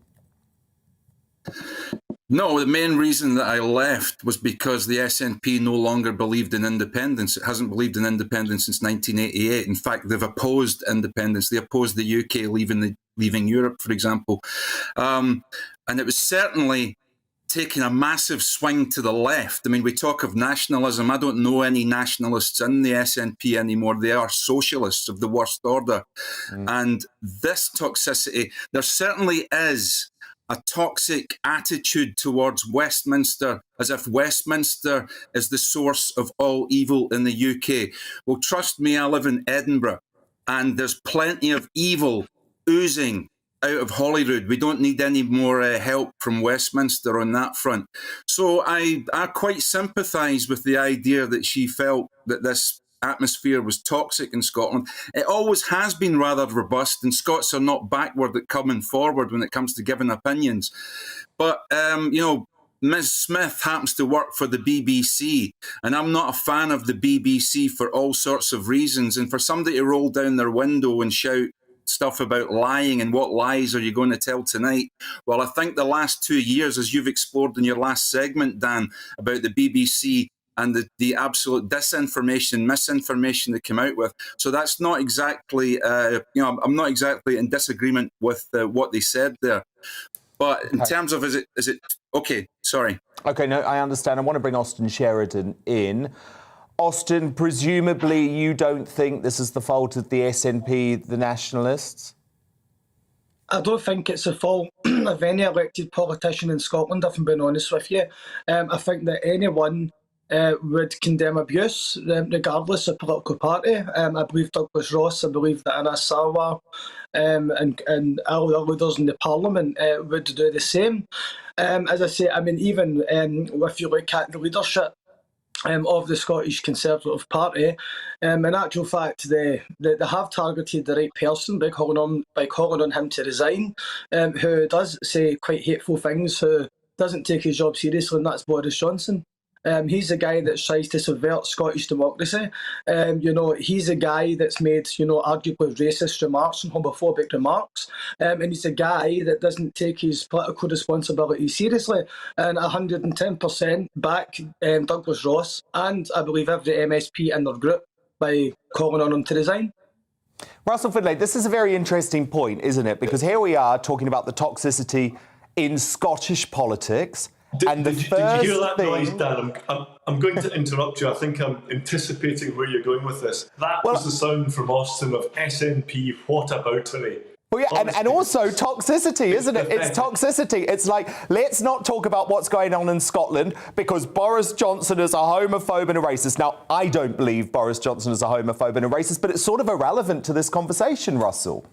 No, the main reason that I left was because the SNP no longer believed in independence. It hasn't believed in independence since 1988. In fact, they've opposed independence. They opposed the UK leaving Europe, for example. And it was certainly taking a massive swing to the left. I mean, we talk of nationalism. I don't know any nationalists in the SNP anymore. They are socialists of the worst order. And this toxicity, there certainly is a toxic attitude towards Westminster, as if Westminster is the source of all evil in the UK. Well, trust me, I live in Edinburgh, and there's plenty of evil oozing out of Holyrood. We don't need any more help from Westminster on that front. So I quite sympathise with the idea that she felt that this atmosphere was toxic in Scotland. It always has been rather robust, and Scots are not backward at coming forward when it comes to giving opinions. But, Ms. Smith happens to work for the BBC, and I'm not a fan of the BBC for all sorts of reasons. And for somebody to roll down their window and shout stuff about lying and what lies are you going to tell tonight? Well, I think the last 2 years, as you've explored in your last segment, Dan, about the BBC and the absolute disinformation, misinformation they came out with. So that's not exactly, I'm not exactly in disagreement with what they said there. But in terms of, is it okay? Sorry.
Okay, no, I understand. I want to bring Austin Sheridan in. Austin, presumably you don't think this is the fault of the SNP, the Nationalists?
I don't think it's the fault of any elected politician in Scotland, if I'm being honest with you. I think that anyone would condemn abuse, regardless of political party. I believe Douglas Ross, I believe that Anas Sarwar and all the leaders in the Parliament would do the same. As I say, I mean, even if you look at the leadership of the Scottish Conservative Party, in actual fact, they have targeted the right person by calling on him to resign, who does say quite hateful things, who doesn't take his job seriously, and that's Boris Johnson. He's a guy that tries to subvert Scottish democracy. He's a guy that's made, arguably racist remarks and homophobic remarks. And he's a guy that doesn't take his political responsibility seriously. And 110% back Douglas Ross and I believe every MSP in their group by calling on him to resign.
Russell Findlay, this is a very interesting point, isn't it? Because here we are talking about the toxicity in Scottish politics.
Did you hear that noise, Dan? I'm going to interrupt you. I think I'm anticipating where you're going with this. That was the sound from Austin of SNP whataboutery.
Well, yeah, and also toxicity, isn't it? It's toxicity. It's like, let's not talk about what's going on in Scotland because Boris Johnson is a homophobe and a racist. Now, I don't believe Boris Johnson is a homophobe and a racist, but it's sort of irrelevant to this conversation, Russell.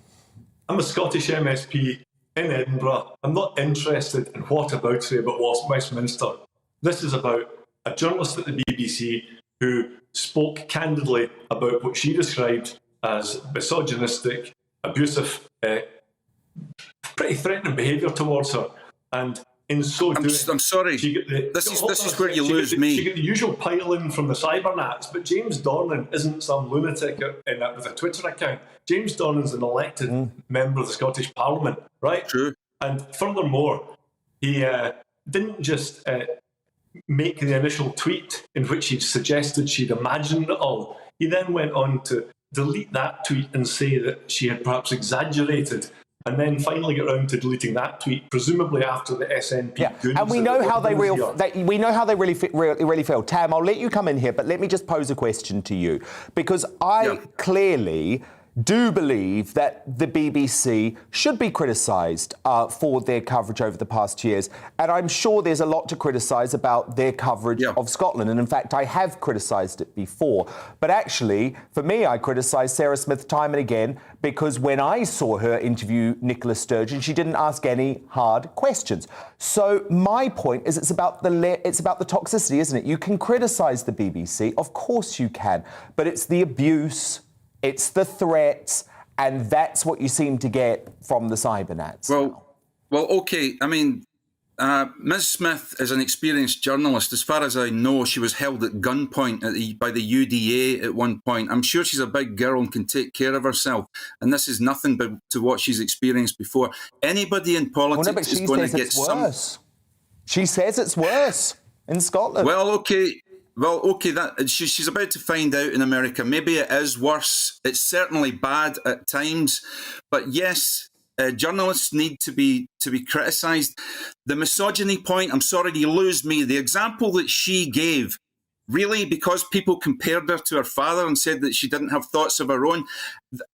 I'm a Scottish MSP in Edinburgh. I'm not interested in whataboutery about Westminster. This is about a journalist at the BBC who spoke candidly about what she described as misogynistic, abusive, pretty threatening behaviour towards her. And in so doing...
I'm sorry, this is where you lose me.
She got the usual pile-in from the cybernats, but James Dornan isn't some lunatic with a Twitter account. James Dornan's an elected member of the Scottish Parliament, right?
True.
And furthermore, he didn't just make the initial tweet in which he suggested she'd imagined it all. He then went on to delete that tweet and say that she had perhaps exaggerated, and then finally get around to deleting that tweet, presumably after the SNP.
Yeah, and we know how they really feel. Tam, I'll let you come in here, but let me just pose a question to you, because I clearly do believe that the BBC should be criticised for their coverage over the past years. And I'm sure there's a lot to criticise about their coverage of Scotland. And in fact, I have criticised it before. But actually, for me, I criticise Sarah Smith time and again because when I saw her interview Nicola Sturgeon, she didn't ask any hard questions. So my point is it's about the toxicity, isn't it? You can criticise the BBC, of course you can, but it's the abuse, it's the threats, and that's what you seem to get from the cybernats.
Well, okay. I mean, Ms. Smith is an experienced journalist. As far as I know, she was held at gunpoint by the UDA at one point. I'm sure she's a big girl and can take care of herself. And this is nothing but to what she's experienced before. Anybody in politics is going to get some...
She says it's worse in Scotland.
Well, okay. That she's about to find out in America. Maybe it is worse. It's certainly bad at times, but yes, journalists need to be criticised. The misogyny point, I'm sorry, you lose me. The example that she gave, really, because people compared her to her father and said that she didn't have thoughts of her own.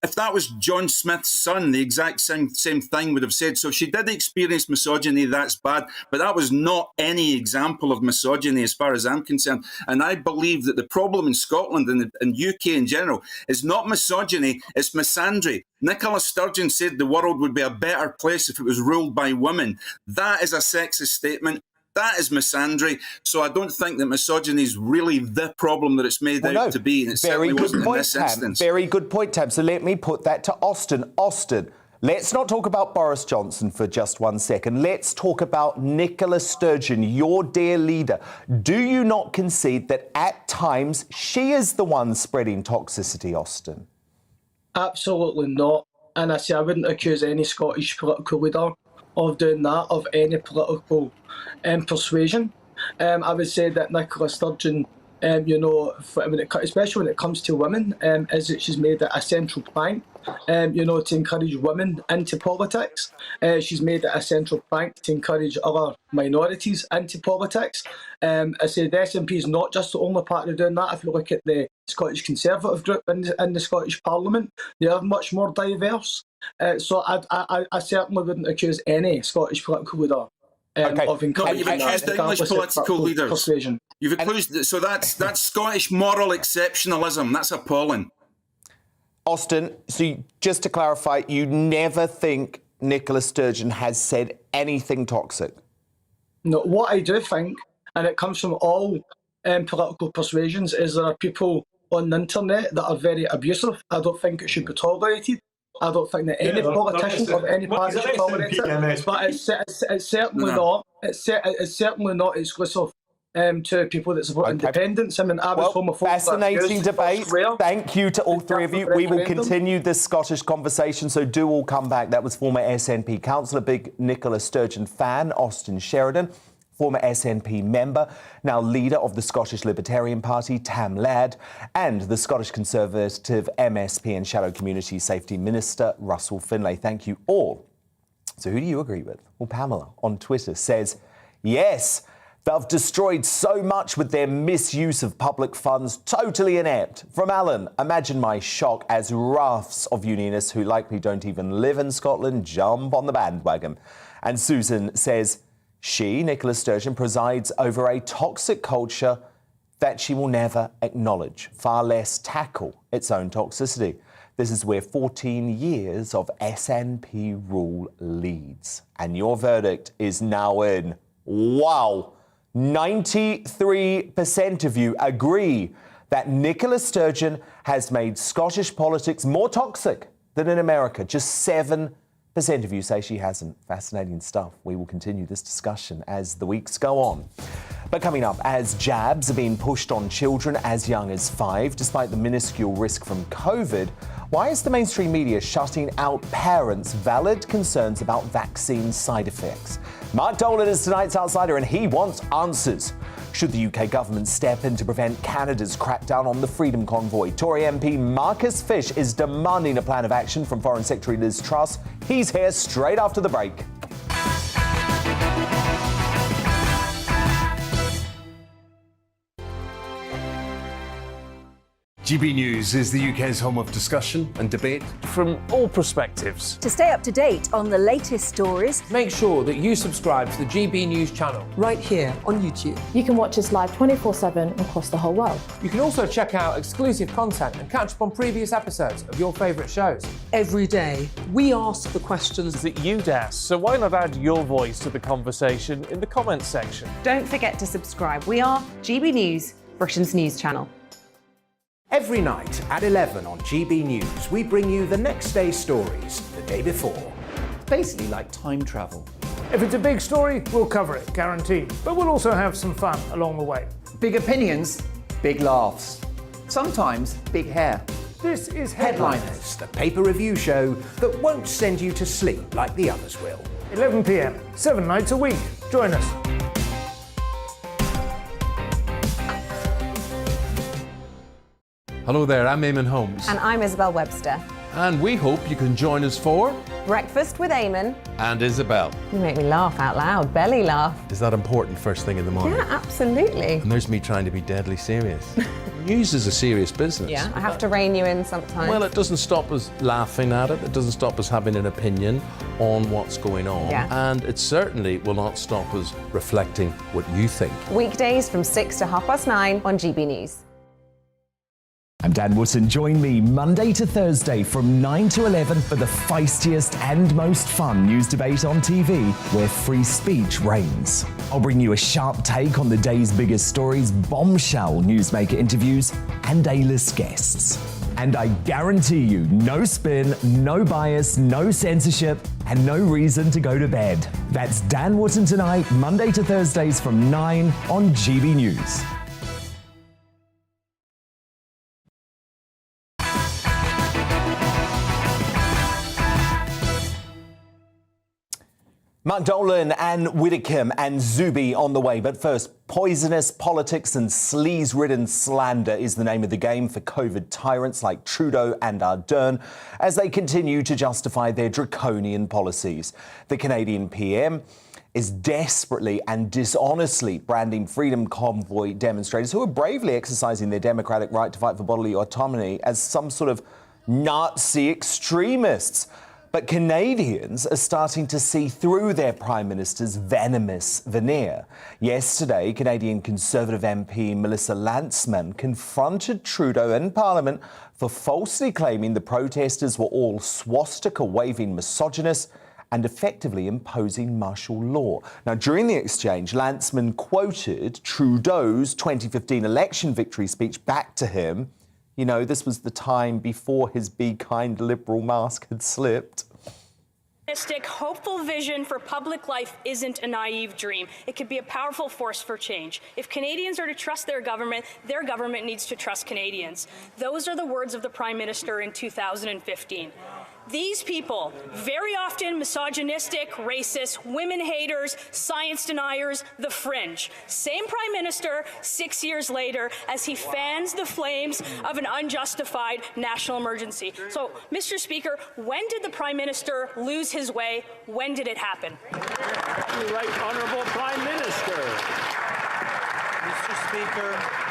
If that was John Smith's son, the exact same thing would have said. So if she did experience misogyny, that's bad. But that was not any example of misogyny as far as I'm concerned. And I believe that the problem in Scotland and UK in general is not misogyny, it's misandry. Nicola Sturgeon said the world would be a better place if it was ruled by women. That is a sexist statement. That is misandry. So I don't think that misogyny is really the problem that it's made out to be, and it certainly wasn't in this instance.
Very good point, Tam. So let me put that to Austin. Austin, let's not talk about Boris Johnson for just 1 second. Let's talk about Nicola Sturgeon, your dear leader. Do you not concede that at times she is the one spreading toxicity, Austin?
Absolutely not. And I say I wouldn't accuse any Scottish political leader of doing that, of any political persuasion. I would say that Nicola Sturgeon, especially when it comes to women, is that she's made it a central plank, to encourage women into politics. She's made it a central plank to encourage other minorities into politics. I say the SNP is not just the only party doing that. If you look at the Scottish Conservative group in the Scottish Parliament, they are much more diverse. So I certainly wouldn't accuse any Scottish political leader of encouraging
you've accused English political leaders.
Persuasion.
You've accused, so that's Scottish moral exceptionalism. That's appalling.
Austin, so just to clarify, you never think Nicola Sturgeon has said anything toxic?
No, what I do think, and it comes from all political persuasions, is there are people on the internet that are very abusive. I don't think it should be tolerated. I don't think that any politician of any party should tolerate it. But it's certainly not. It's certainly not exclusive to people that support independence. I mean, I was homophobic.
Fascinating debate. Thank you to all three of you. We will continue this Scottish conversation, so do all come back. That was former SNP councillor, big Nicola Sturgeon fan, Austin Sheridan, former SNP member, now leader of the Scottish Libertarian Party, Tam Ladd, and the Scottish Conservative MSP and Shadow Community Safety Minister, Russell Finlay. Thank you all. So who do you agree with? Well, Pamela on Twitter says, yes, they've destroyed so much with their misuse of public funds, totally inept. From Alan, imagine my shock as rafts of Eunice, who likely don't even live in Scotland, jump on the bandwagon. And Susan says, she, Nicola Sturgeon, presides over a toxic culture that she will never acknowledge, far less tackle its own toxicity. This is where 14 years of SNP rule leads. And your verdict is now in. Wow! 93% of you agree that Nicola Sturgeon has made Scottish politics more toxic than in America. Just 7% of you say she hasn't. Fascinating stuff. We will continue this discussion as the weeks go on. But coming up, as jabs are being pushed on children as young as 5, despite the minuscule risk from COVID, why is the mainstream media shutting out parents' valid concerns about vaccine side effects? Mark Dolan is tonight's outsider and he wants answers. Should the UK government step in to prevent Canada's crackdown on the Freedom Convoy? Tory MP Marcus Fish is demanding a plan of action from Foreign Secretary Liz Truss. He's here straight after the break.
GB News is the UK's home of discussion and debate from all perspectives.
To stay up to date on the latest stories,
make sure that you subscribe to the GB News channel
right here on YouTube.
You can watch us live 24/7 across the whole world.
You can also check out exclusive content and catch up on previous episodes of your favourite shows.
Every day, we ask the questions
that you'd ask, so why not add your voice to the conversation in the comments section?
Don't forget to subscribe. We are GB News, Britain's news channel.
Every night at 11 on GB News, we bring you the next day's stories the day before.
Basically like time travel.
If it's a big story, we'll cover it, guaranteed. But we'll also have some fun along the way.
Big opinions, big laughs. Sometimes big hair.
This is
Headliners, the paper review show that won't send you to sleep like the others will.
11 p.m, 7 nights a week. Join us.
Hello there, I'm Eamon Holmes.
And I'm Isabel Webster.
And we hope you can join us for
Breakfast with Eamon
and Isabel.
You make me laugh out loud, belly laugh.
Is that important first thing in the morning?
Yeah, absolutely.
And there's me trying to be deadly serious. News is a serious business.
Yeah, I have to rein you in sometimes.
Well, it doesn't stop us laughing at it. It doesn't stop us having an opinion on what's going on.
Yeah.
And it certainly will not stop us reflecting what you think.
Weekdays from 6 to 9:30 on GB News.
I'm Dan Wootton. Join me Monday to Thursday from 9 to 11 for the feistiest and most fun news debate on TV, where free speech reigns. I'll bring you a sharp take on the day's biggest stories, bombshell newsmaker interviews, and A-list guests. And I guarantee you, no spin, no bias, no censorship, and no reason to go to bed. That's Dan Wootton tonight, Monday to Thursdays from 9 on GB News. Mark Dolan and Widdicombe and Zuby on the way. But first, poisonous politics and sleaze-ridden slander is the name of the game for COVID tyrants like Trudeau and Ardern as they continue to justify their draconian policies. The Canadian PM is desperately and dishonestly branding Freedom Convoy demonstrators who are bravely exercising their democratic right to fight for bodily autonomy as some sort of Nazi extremists. But Canadians are starting to see through their Prime Minister's venomous veneer. Yesterday, Canadian Conservative MP Melissa Lantsman confronted Trudeau in Parliament for falsely claiming the protesters were all swastika-waving misogynists and effectively imposing martial law. Now, during the exchange, Lantsman quoted Trudeau's 2015 election victory speech back to him. You know, this was the time before his Be Kind liberal mask had slipped.
Hopeful vision for public life isn't a naive dream. It could be a powerful force for change. If Canadians are to trust their government needs to trust Canadians. Those are the words of the Prime Minister in 2015. These people, very often misogynistic, racist, women haters, science deniers, the fringe. Same Prime Minister 6 years later as he fans the flames of an unjustified national emergency. So, Mr. Speaker, when did the Prime Minister lose his way? When did it happen?
Right, Honourable Prime Minister.
Mr. Speaker,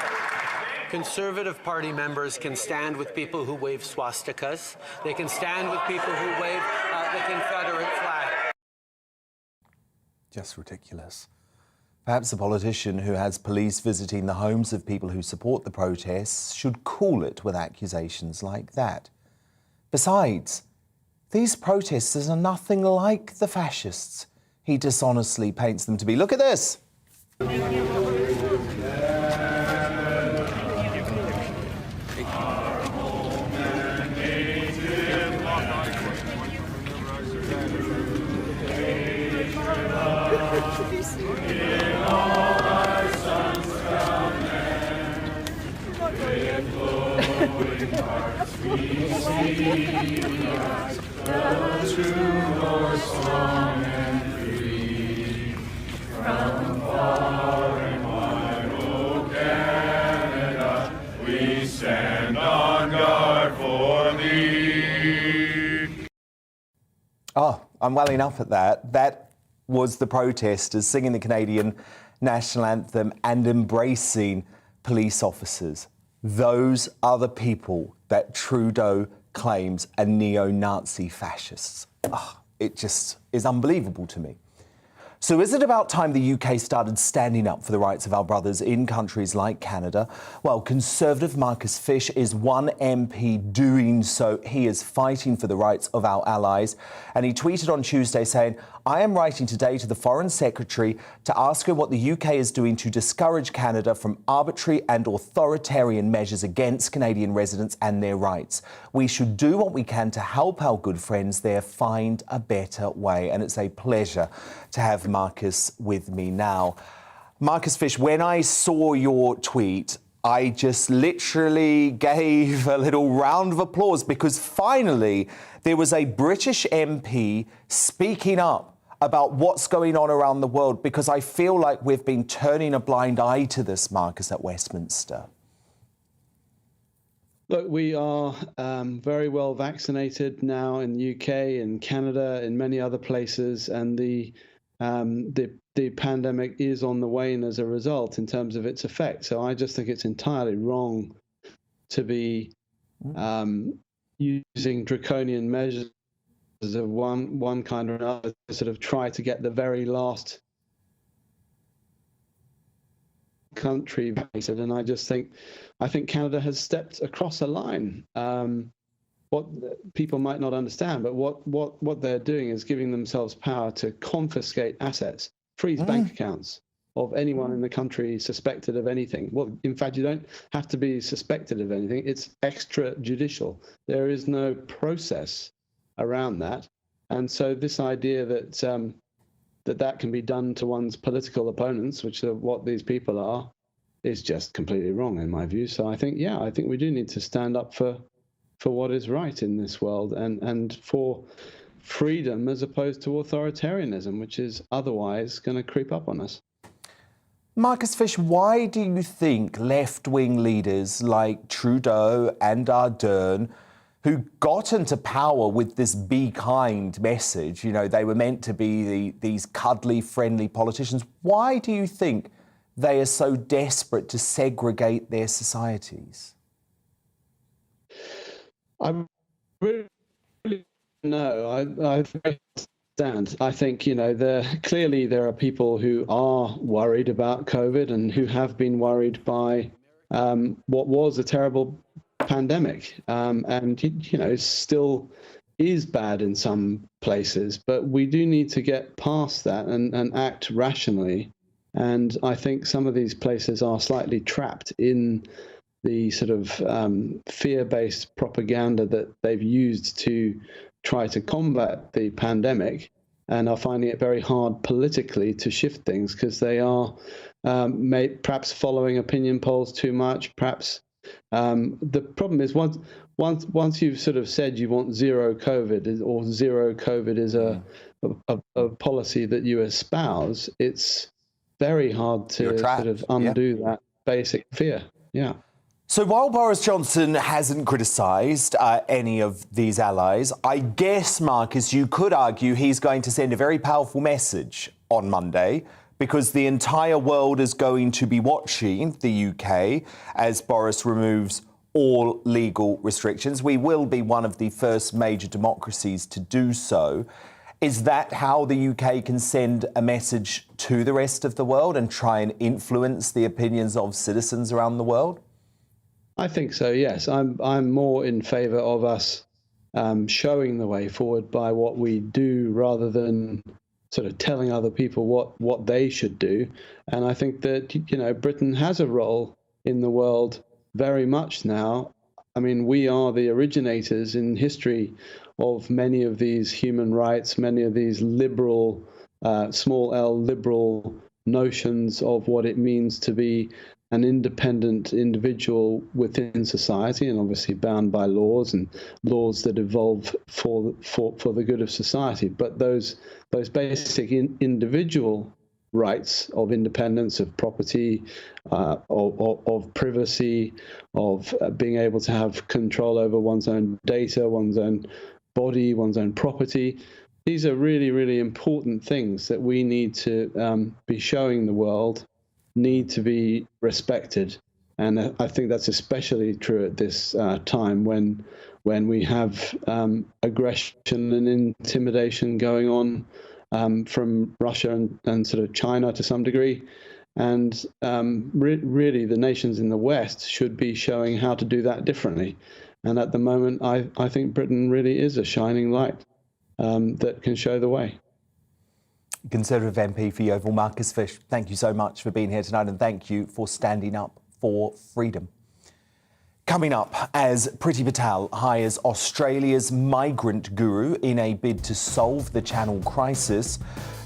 Conservative Party members can stand with people who wave swastikas. They can stand with people who wave the Confederate flag.
Just ridiculous. Perhaps a politician who has police visiting the homes of people who support the protests should cool it with accusations like that. Besides, these protesters are nothing like the fascists he dishonestly paints them to be. Look at this.
We stand on guard for thee.
Oh, I'm welling up at that. That was the protesters singing the Canadian national anthem and embracing police officers. Those are the people that Trudeau claims are neo-Nazi fascists. Oh, it just is unbelievable to me. So is it about time the UK started standing up for the rights of our brothers in countries like Canada? Well, Conservative Marcus Fish is one MP doing so. He is fighting for the rights of our allies. And he tweeted on Tuesday saying, I am writing today to the Foreign Secretary to ask her what the UK is doing to discourage Canada from arbitrary and authoritarian measures against Canadian residents and their rights. We should do what we can to help our good friends there find a better way. And it's a pleasure to have Marcus with me now. Marcus Fish, when I saw your tweet, I just literally gave a little round of applause because finally there was a British MP speaking up about what's going on around the world, because I feel like we've been turning a blind eye to this, Marcus, at Westminster.
Look, we are very well vaccinated now in the UK, in Canada, in many other places, and the pandemic is on the wane as a result in terms of its effect. So I just think it's entirely wrong to be using draconian measures of one kind or another to sort of try to get the very last country vaccinated, and I think Canada has stepped across a line. What people might not understand, but what they're doing is giving themselves power to confiscate assets, freeze bank accounts of anyone in the country suspected of anything. Well, in fact, you don't have to be suspected of anything. It's extrajudicial. There is no process around that. And so this idea that that can be done to one's political opponents, which are what these people are, is just completely wrong in my view. So I think we do need to stand up for what is right in this world and for freedom as opposed to authoritarianism, which is otherwise going to creep up on us.
Marcus Fish, why do you think left-wing leaders like Trudeau and Ardern, who got into power with this be kind message, they were meant to be these cuddly, friendly politicians, why do you think they are so desperate to segregate their societies?
I really no. I understand. I think clearly there are people who are worried about COVID and who have been worried by what was a terrible pandemic, and still is bad in some places. But we do need to get past that and act rationally. And I think some of these places are slightly trapped in the sort of fear-based propaganda that they've used to try to combat the pandemic, and are finding it very hard politically to shift things because they are perhaps following opinion polls too much. Perhaps the problem is once you've sort of said you want zero COVID or zero COVID is a policy that you espouse, it's very hard to sort of undo that basic fear. Yeah.
So while Boris Johnson hasn't criticised any of these allies, I guess, Marcus, you could argue he's going to send a very powerful message on Monday, because the entire world is going to be watching the UK as Boris removes all legal restrictions. We will be one of the first major democracies to do so. Is that how the UK can send a message to the rest of the world and try and influence the opinions of citizens around the world?
I think so, yes. I'm more in favour of us showing the way forward by what we do rather than sort of telling other people what they should do. And I think that, Britain has a role in the world very much now. I mean, we are the originators in history of many of these human rights, many of these liberal, small l liberal notions of what it means to be an independent individual within society, and obviously bound by laws and laws that evolve for the good of society. But those basic individual rights of independence, of property, of privacy, of being able to have control over one's own data, one's own body, one's own property. These are really, really important things that we need to be showing the world need to be respected. And I think that's especially true at this time when we have aggression and intimidation going on from Russia and sort of China to some degree. And really the nations in the West should be showing how to do that differently. And at the moment, I think Britain really is a shining light that can show the way.
Conservative MP for Yeovil, Marcus Fish, thank you so much for being here tonight, and thank you for standing up for freedom. Coming up, as Priti Patel hires Australia's migrant guru in a bid to solve the Channel crisis,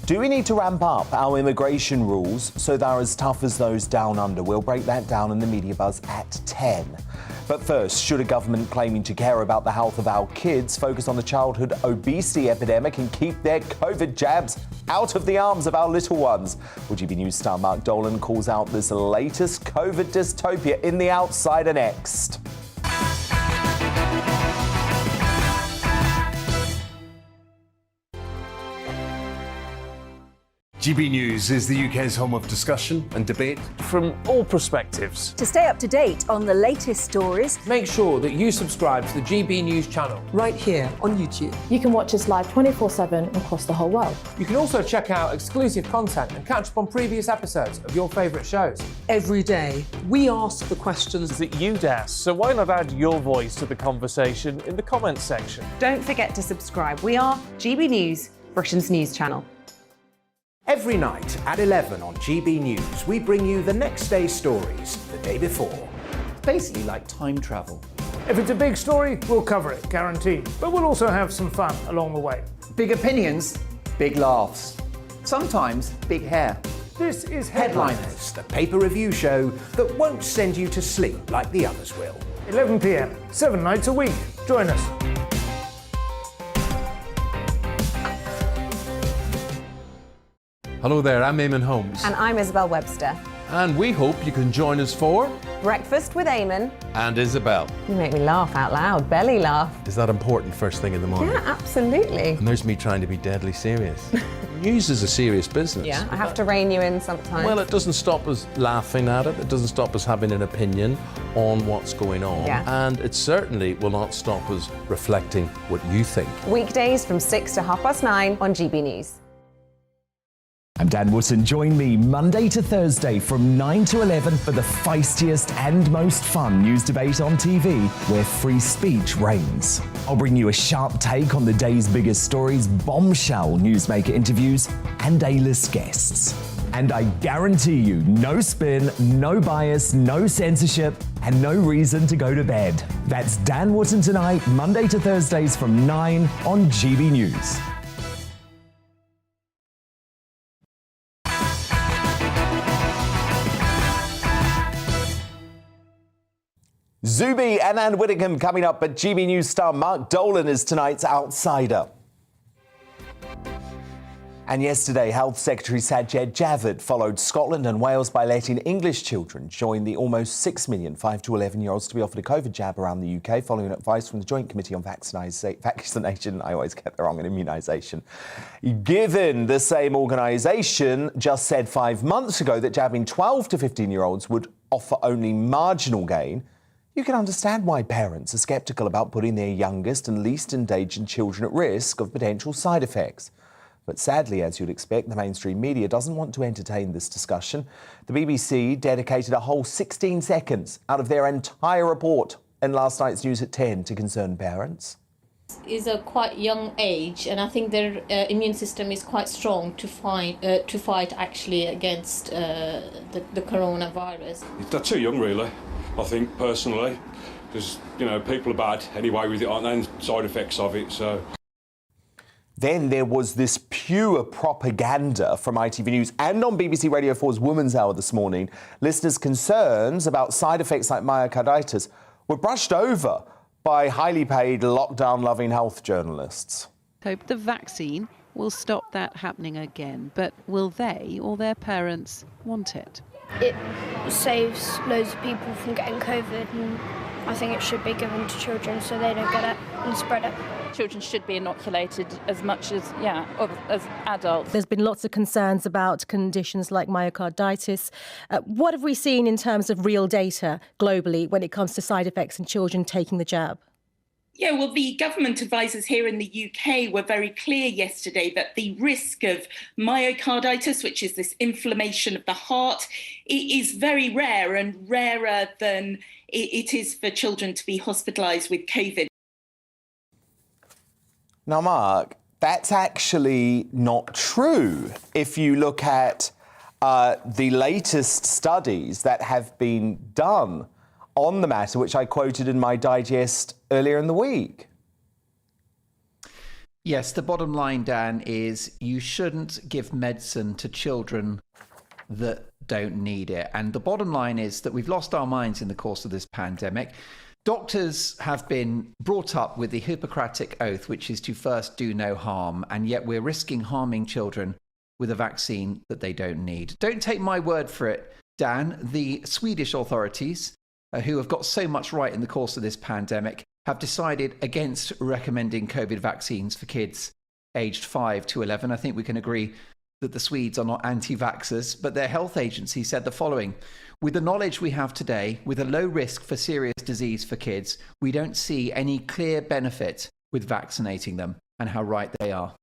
do we need to ramp up our immigration rules so they're as tough as those down under? We'll break that down in the Media Buzz at 10. But first, should a government claiming to care about the health of our kids focus on the childhood obesity epidemic and keep their COVID jabs out of the arms of our little ones? Well, GBNews star Mark Dolan calls out this latest COVID dystopia in The Outsider next.
GB News is the UK's home of discussion and debate
from all perspectives.
To stay up to date on the latest stories,
make sure that you subscribe to the GB News channel
right here on YouTube.
You can watch us live 24/7 across the whole world.
You can also check out exclusive content and catch up on previous episodes of your favourite shows.
Every day, we ask the questions
that you'd ask, so why not add your voice to the conversation in the comments section?
Don't forget to subscribe. We are GB News, Britain's news channel.
Every night at 11 on GB News, we bring you the next day's stories the day before.
Basically like time travel.
If it's a big story, we'll cover it, guaranteed. But we'll also have some fun along the way.
Big opinions, big laughs. Sometimes big hair.
This is
Headliners, the paper review show that won't send you to sleep like the others will.
11 p.m, 7 nights a week. Join us.
Hello there, I'm Eamon Holmes.
And I'm Isabel Webster.
And we hope you can join us for
Breakfast with Eamon
and Isabel.
You make me laugh out loud, belly laugh.
Is that important first thing in the morning?
Yeah, absolutely.
And there's me trying to be deadly serious. News is a serious business.
Yeah, I have to rein you in sometimes.
Well, it doesn't stop us laughing at it. It doesn't stop us having an opinion on what's going on.
Yeah.
And it certainly will not stop us reflecting what you think.
Weekdays from 6 to 9:30 on GB News.
I'm Dan Wootton. Join me Monday to Thursday from 9 to 11 for the feistiest and most fun news debate on TV, where free speech reigns. I'll bring you a sharp take on the day's biggest stories, bombshell newsmaker interviews, and A-list guests. And I guarantee you, no spin, no bias, no censorship, and no reason to go to bed. That's Dan Wootton tonight, Monday to Thursdays from 9 on GB News. Zuby and Anne Whittingham coming up, but GB News star Mark Dolan is tonight's outsider. And yesterday, Health Secretary Sajid Javid followed Scotland and Wales by letting English children join the almost 6 million 5 to 11-year-olds to be offered a COVID jab around the UK, following advice from the Joint Committee on Vaccination. I always get that wrong, and immunisation. Given the same organisation just said 5 months ago that jabbing 12 to 15-year-olds would offer only marginal gain, you can understand why parents are sceptical about putting their youngest and least endangered children at risk of potential side effects. But sadly, as you'd expect, the mainstream media doesn't want to entertain this discussion. The BBC dedicated a whole 16 seconds out of their entire report in last night's News at 10 to concerned parents.
Is a quite young age, and I think their immune system is quite strong to fight actually against the coronavirus.
They're too young, really. I think personally, because people are bad anyway with it, aren't they? And side effects of it. So
then there was this pure propaganda from ITV News and on BBC Radio 4's Woman's Hour this morning. Listeners' concerns about side effects like myocarditis were brushed over by highly paid lockdown-loving health journalists.
Hope the vaccine will stop that happening again, but will they or their parents want it?
It saves loads of people from getting COVID, and I think it should be given to children so they don't get it and spread it.
Children should be inoculated as much as adults.
There's been lots of concerns about conditions like myocarditis. What have we seen in terms of real data globally when it comes to side effects in children taking the jab?
Yeah, well, the government advisors here in the UK were very clear yesterday that the risk of myocarditis, which is this inflammation of the heart, it is very rare and rarer than it is for children to be hospitalised with COVID.
Now, Mark, that's actually not true. If you look at the latest studies that have been done on the matter, which I quoted in my digest earlier in the week.
Yes, the bottom line, Dan, is you shouldn't give medicine to children that don't need it. And the bottom line is that we've lost our minds in the course of this pandemic. Doctors have been brought up with the Hippocratic Oath, which is to first do no harm, and yet we're risking harming children with a vaccine that they don't need. Don't take my word for it, Dan. The Swedish authorities, who have got so much right in the course of this pandemic, have decided against recommending COVID vaccines for kids aged 5 to 11. I think we can agree that the Swedes are not anti-vaxxers, but their health agency said the following: with the knowledge we have today, with a low risk for serious disease for kids, we don't see any clear benefit with vaccinating them, and how right they are.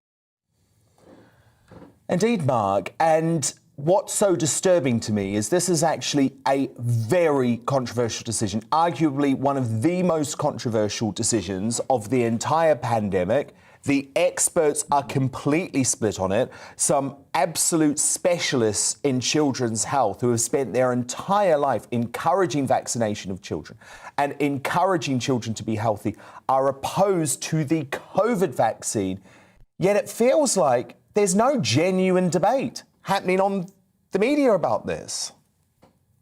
Indeed, Mark. And what's so disturbing to me is this is actually a very controversial decision, arguably one of the most controversial decisions of the entire pandemic. The experts are completely split on it. Some absolute specialists in children's health who have spent their entire life encouraging vaccination of children and encouraging children to be healthy are opposed to the COVID vaccine. Yet it feels like there's no genuine debate happening on the media about this.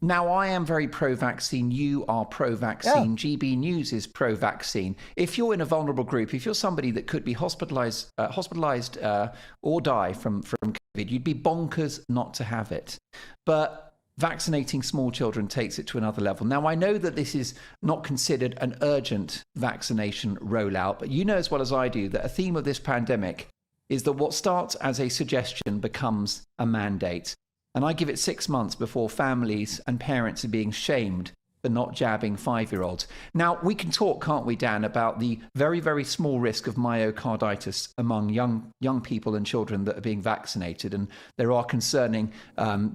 Now, I am very pro-vaccine. You are pro-vaccine.
Yeah.
GB News is pro-vaccine. If you're in a vulnerable group, if you're somebody that could be hospitalized or die from COVID, you'd be bonkers not to have it. But vaccinating small children takes it to another level. Now, I know that this is not considered an urgent vaccination rollout, but you know as well as I do that a theme of this pandemic is that what starts as a suggestion becomes a mandate. And I give it 6 months before families and parents are being shamed for not jabbing 5-year-olds. Now, we can talk, can't we, Dan, about the very, very small risk of myocarditis among young people and children that are being vaccinated. And there are concerning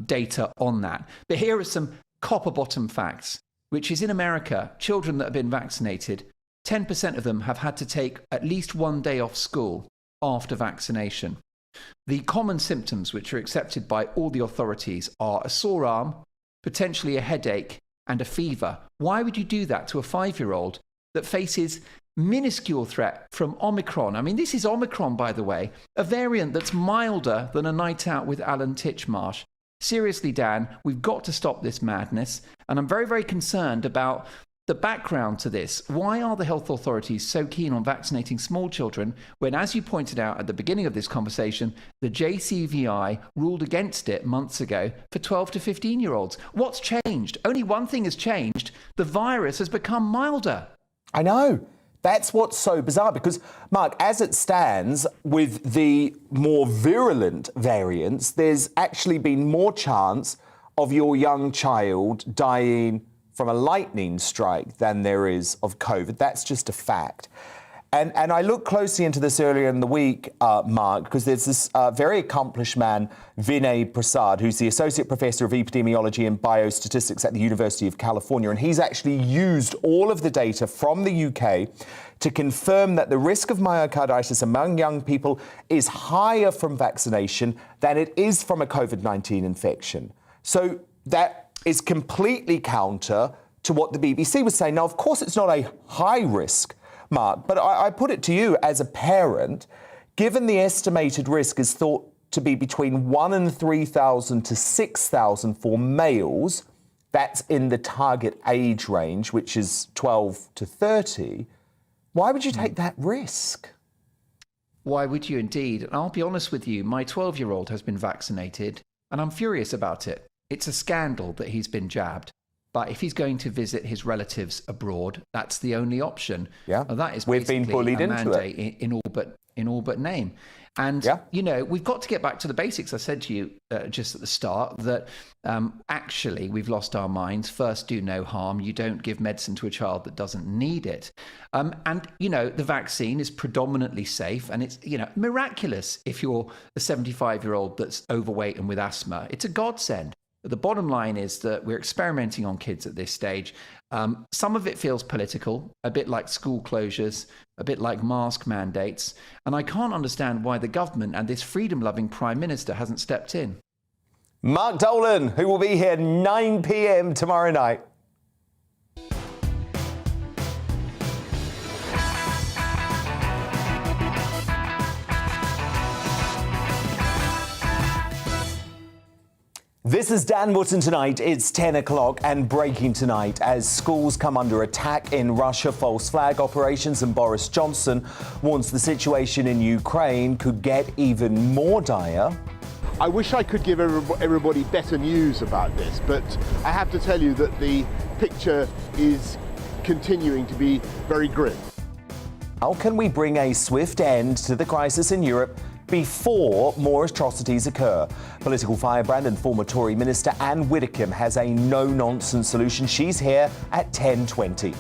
data on that. But here are some copper-bottom facts, which is in America, children that have been vaccinated, 10% of them have had to take at least 1 day off school after vaccination. The common symptoms which are accepted by all the authorities are a sore arm, potentially a headache, and a fever. Why would you do that to a 5-year-old that faces minuscule threat from Omicron? I mean, this is Omicron, by the way, a variant that's milder than a night out with Alan Titchmarsh. Seriously, Dan, we've got to stop this madness. And I'm very, very concerned about the background to this. Why are the health authorities so keen on vaccinating small children when, as you pointed out at the beginning of this conversation, the JCVI ruled against it months ago for 12 to 15-year-olds? What's changed? Only one thing has changed. The virus has become milder.
I know. That's what's so bizarre because, Mark, as it stands, with the more virulent variants, there's actually been more chance of your young child dying from a lightning strike than there is of COVID. That's just a fact. And I looked closely into this earlier in the week, Mark, because there's this very accomplished man, Vinay Prasad, who's the Associate Professor of Epidemiology and Biostatistics at the University of California. And he's actually used all of the data from the UK to confirm that the risk of myocarditis among young people is higher from vaccination than it is from a COVID-19 infection. So that is completely counter to what the BBC was saying. Now, of course, it's not a high risk, Mark, but I put it to you as a parent, given the estimated risk is thought to be between 1 in 3,000 to 6,000 for males, that's in the target age range, which is 12 to 30, why would you take that risk?
Why would you indeed? And I'll be honest with you, my 12-year-old has been vaccinated and I'm furious about it. It's a scandal that he's been jabbed. But if he's going to visit his relatives abroad, that's the only option.
Yeah,
that is
we've been bullied
a
into
mandate
it
in all but name. And you know, we've got to get back to the basics. I said to you just at the start that actually we've lost our minds. First, do no harm. You don't give medicine to a child that doesn't need it. And you know, the vaccine is predominantly safe, and it's miraculous if you're a 75-year-old that's overweight and with asthma. It's a godsend. The bottom line is that we're experimenting on kids at this stage. Some of it feels political, a bit like school closures, a bit like mask mandates. And I can't understand why the government and this freedom-loving Prime Minister hasn't stepped in.
Mark Dolan, who will be here 9 p.m. tomorrow night. This is Dan Wootton tonight. It's 10 o'clock and breaking tonight as schools come under attack in Russia, false flag operations, and Boris Johnson warns the situation in Ukraine could get even more dire.
I wish I could give everybody better news about this, but I have to tell you that the picture is continuing to be very grim.
How can we bring a swift end to the crisis in Europe before more atrocities occur. Political firebrand and former Tory minister Anne Widdecombe has a no-nonsense solution. She's here at 10:20.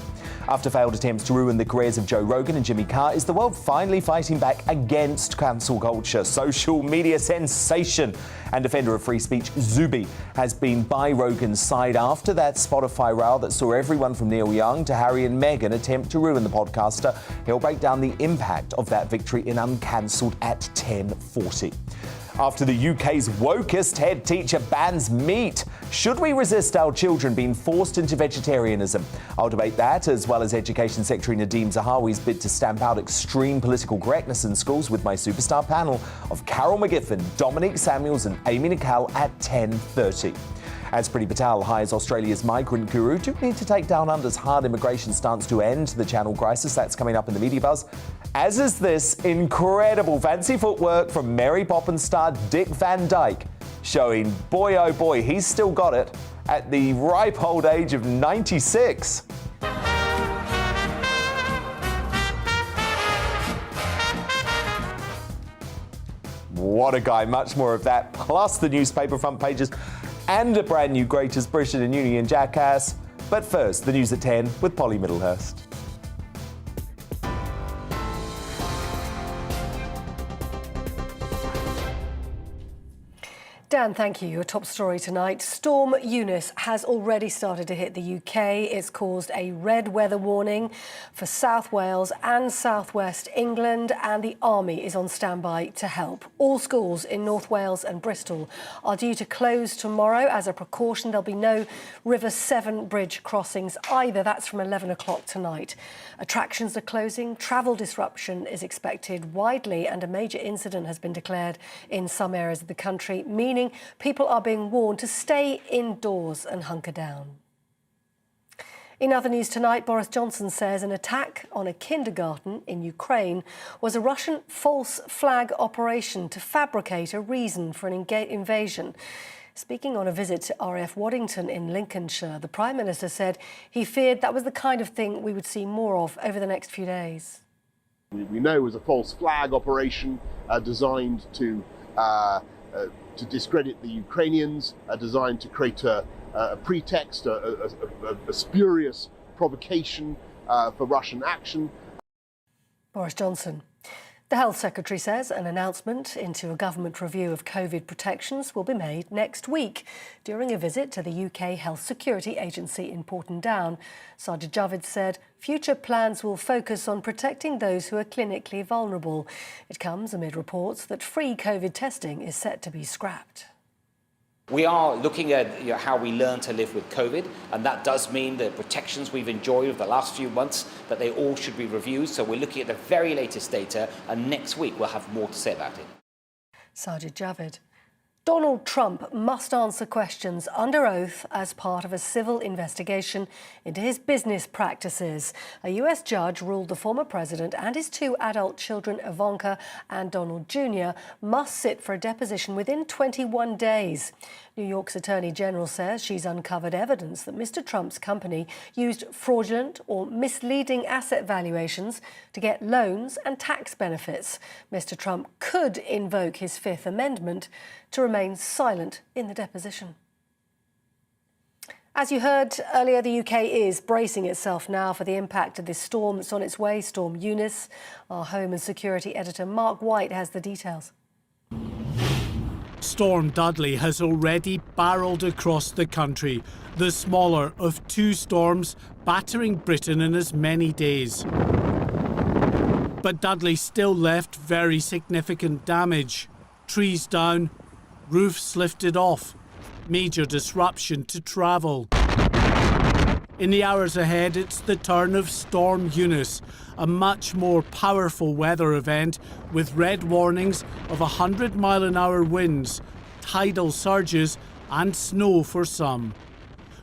After failed attempts to ruin the careers of Joe Rogan and Jimmy Carr, is the world finally fighting back against cancel culture? Social media sensation and defender of free speech Zuby has been by Rogan's side after that Spotify row that saw everyone from Neil Young to Harry and Meghan attempt to ruin the podcaster. He'll break down the impact of that victory in Uncancelled at 10:40. After the UK's wokest head teacher bans meat, should we resist our children being forced into vegetarianism? I'll debate that, as well as Education Secretary Nadeem Zahawi's bid to stamp out extreme political correctness in schools, with my superstar panel of Carol McGiffin, Dominique Samuels and Amy Nicol at 10:30. As Priti Patel hires Australia's migrant guru, do we need to take down Under's hard immigration stance to end the Channel crisis? That's coming up in the Media Buzz. As is this incredible fancy footwork from Mary Poppins star Dick Van Dyke, showing, boy oh boy, he's still got it at the ripe old age of 96. What a guy. Much more of that, plus the newspaper front pages and a brand new Greatest Britain and Union Jackass. But first, the news at 10 with Polly Middlehurst.
Dan, thank you. Your top story tonight. Storm Eunice has already started to hit the UK. It's caused a red weather warning for South Wales and South West England, and the Army is on standby to help. All schools in North Wales and Bristol are due to close tomorrow. As a precaution, there'll be no River Severn Bridge crossings either. That's from 11 o'clock tonight. Attractions are closing. Travel disruption is expected widely, and a major incident has been declared in some areas of the country, meaning people are being warned to stay indoors and hunker down. In other news tonight, Boris Johnson says an attack on a kindergarten in Ukraine was a Russian false flag operation to fabricate a reason for an invasion. Speaking on a visit to RAF Waddington in Lincolnshire, the Prime Minister said he feared that was the kind of thing we would see more of over the next few days.
We know it was a false flag operation designed to discredit the Ukrainians, designed to create a pretext, a spurious provocation for Russian action.
Boris Johnson. The Health Secretary says an announcement into a government review of COVID protections will be made next week during a visit to the UK Health Security Agency in Porton Down. Sajid Javid said future plans will focus on protecting those who are clinically vulnerable. It comes amid reports that free COVID testing is set to be scrapped.
We are looking at how we learn to live with COVID, and that does mean the protections we've enjoyed over the last few months, that they all should be reviewed. So we're looking at the very latest data, and next week we'll have more to say about it.
Sajid Javid. Donald Trump must answer questions under oath as part of a civil investigation into his business practices. A US judge ruled the former president and his two adult children, Ivanka and Donald Jr., must sit for a deposition within 21 days. New York's Attorney General says she's uncovered evidence that Mr. Trump's company used fraudulent or misleading asset valuations to get loans and tax benefits. Mr. Trump could invoke his Fifth Amendment to remain silent in the deposition. As you heard earlier, the UK is bracing itself now for the impact of this storm that's on its way, Storm Eunice. Our Home and Security editor Mark White has the details.
Storm Dudley has already barrelled across the country, the smaller of two storms battering Britain in as many days. But Dudley still left very significant damage. Trees down, roofs lifted off, major disruption to travel. In the hours ahead, it's the turn of Storm Eunice, a much more powerful weather event with red warnings of 100-mile-an-hour winds, tidal surges and snow for some.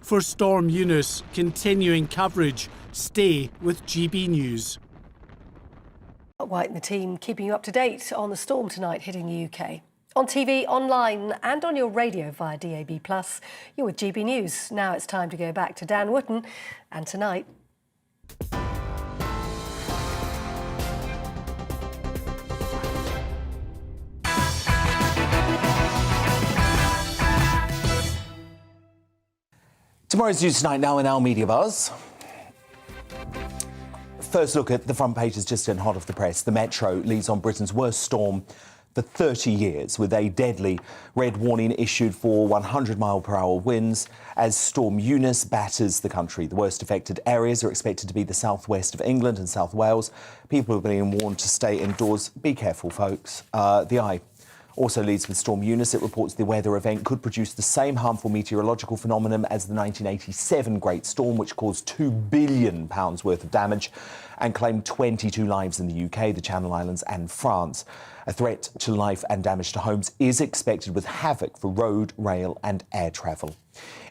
For Storm Eunice, continuing coverage. Stay with GB News.
White and the team keeping you up to date on the storm tonight hitting the UK. On TV, online and on your radio via DAB+. You're with GB News. Now it's time to go back to Dan Wootton and tonight.
Tomorrow's News Tonight now in our Media Buzz. First look at the front page has just turned hot off the press. The Metro leads on Britain's worst storm for 30 years, with a deadly red warning issued for 100-mile-per-hour winds as Storm Eunice batters the country. The worst affected areas are expected to be the southwest of England and South Wales. People are being warned to stay indoors. Be careful, folks. The Eye also leads with Storm Eunice. It reports the weather event could produce the same harmful meteorological phenomenon as the 1987 Great Storm, which caused £2 billion worth of damage and claimed 22 lives in the UK, the Channel Islands and France. A threat to life and damage to homes is expected, with havoc for road, rail and air travel.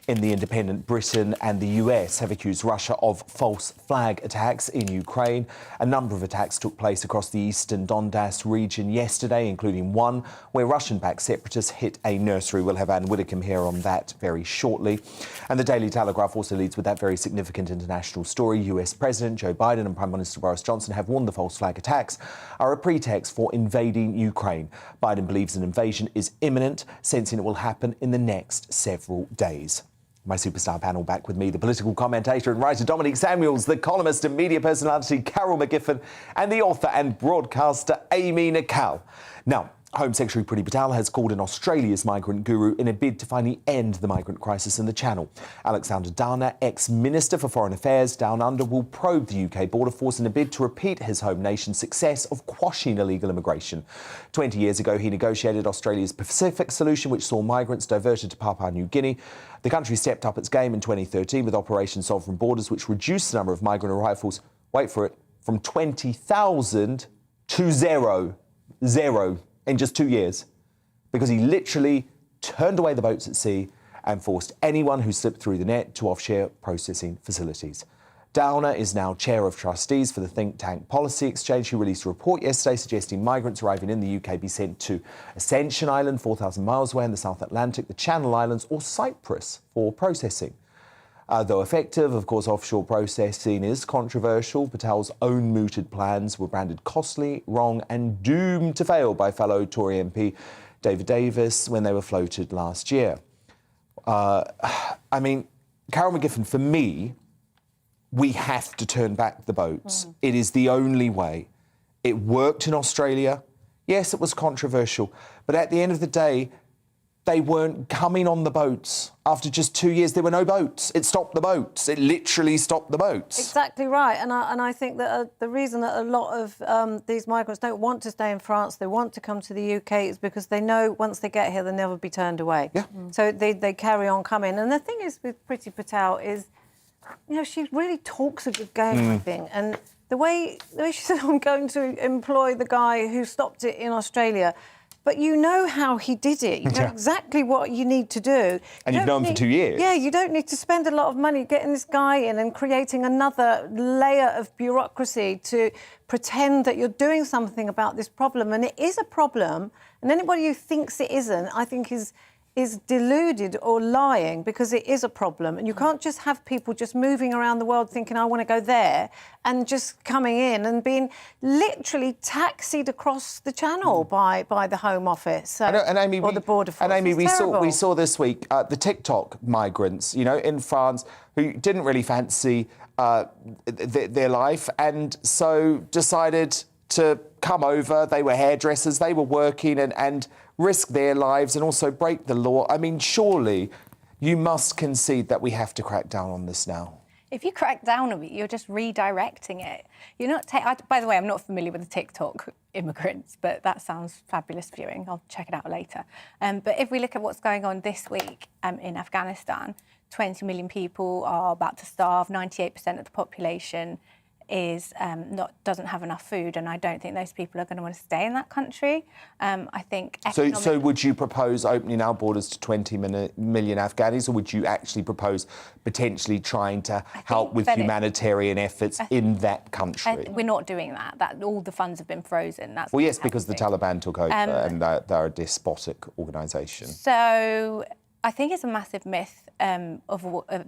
In The Independent, Britain and the US have accused Russia of false flag attacks in Ukraine. A number of attacks took place across the eastern Donbass region yesterday, including one where Russian-backed separatists hit a nursery. We'll have Anne Widdecombe here on that very shortly. And the Daily Telegraph also leads with that very significant international story. US President Joe Biden and Prime Minister Boris Johnson have warned the false flag attacks are a pretext for invading Ukraine. Biden believes an invasion is imminent, sensing it will happen in the next several days. My superstar panel back with me, the political commentator and writer Dominic Samuels, the columnist and media personality Carol McGiffin, and the author and broadcaster Amy Nicol. Now, Home Secretary Priti Patel has called in Australia's migrant guru in a bid to finally end the migrant crisis in the Channel. Alexander Downer, ex-Minister for Foreign Affairs Down Under, will probe the UK Border Force in a bid to repeat his home nation's success of quashing illegal immigration. 20 years ago, he negotiated Australia's Pacific solution, which saw migrants diverted to Papua New Guinea. The country stepped up its game in 2013 with Operation Sovereign Borders, which reduced the number of migrant arrivals, wait for it, from 20,000 to zero in just 2 years, because he literally turned away the boats at sea and forced anyone who slipped through the net to offshore processing facilities. Downer is now chair of trustees for the think tank Policy Exchange, who released a report yesterday suggesting migrants arriving in the UK be sent to Ascension Island, 4,000 miles away in the South Atlantic, the Channel Islands or Cyprus for processing. Though effective, of course, offshore processing is controversial. Patel's own mooted plans were branded costly, wrong and doomed to fail by fellow Tory MP David Davis when they were floated last year. I mean, Carol McGiffin, for me, we have to turn back the boats. It is the only way. It worked in Australia. Yes, it was controversial. But at the end of the day, they weren't coming on the boats. After just 2 years, there were no boats. It stopped the boats. It literally stopped the boats.
Exactly right. And I think that the reason that a lot of these migrants don't want to stay in France, they want to come to the UK, is because they know once they get here, they'll never be turned away. Yeah. So they carry on coming. And the thing is with Priti Patel is, you know, she really talks a good game, I think. And the way she said, I'm going to employ the guy who stopped it in Australia. But you know how he did it. You know exactly what you need to do.
And you've known him for 2 years.
Yeah, you don't need to spend a lot of money getting this guy in and creating another layer of bureaucracy to pretend that you're doing something about this problem. And it is a problem. And anybody who thinks it isn't, I think is deluded or lying, because it is a problem. And you can't just have people just moving around the world thinking, I want to go there, and just coming in and being literally taxied across the channel by the Home Office or the Border Force.
And Amy, we saw this week the TikTok migrants, you know, in France, who didn't really fancy their life, and so decided to come over. They were hairdressers, they were working and risk their lives and also break the law. I mean, surely you must concede that we have to crack down on this now.
If you crack down on it, you're just redirecting it. You're not. By the way, I'm not familiar with the TikTok immigrants, but that sounds fabulous viewing. I'll check it out later. But if we look at what's going on this week in Afghanistan, 20 million people are about to starve. 98% of the population doesn't have enough food, and I don't think those people are going to want to stay in that country. I think
So would you propose opening our borders to 20 million Afghanis, or would you actually propose potentially trying to help with humanitarian efforts in that country?
We're not doing that. All the funds have been frozen.
Yes, because the Taliban took over and they're a despotic organisation.
So I think it's a massive myth of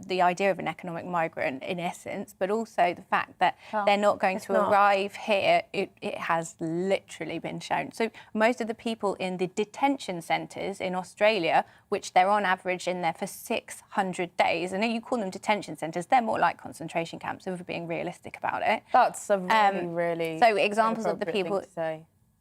the idea of an economic migrant in essence, but also the fact that they're not going to arrive here. It has literally been shown. So most of the people in the detention centres in Australia, which they're on average in there for 600 days, I know you call them detention centres, they're more like concentration camps if we're being realistic about it.
That's a really
so examples of the people.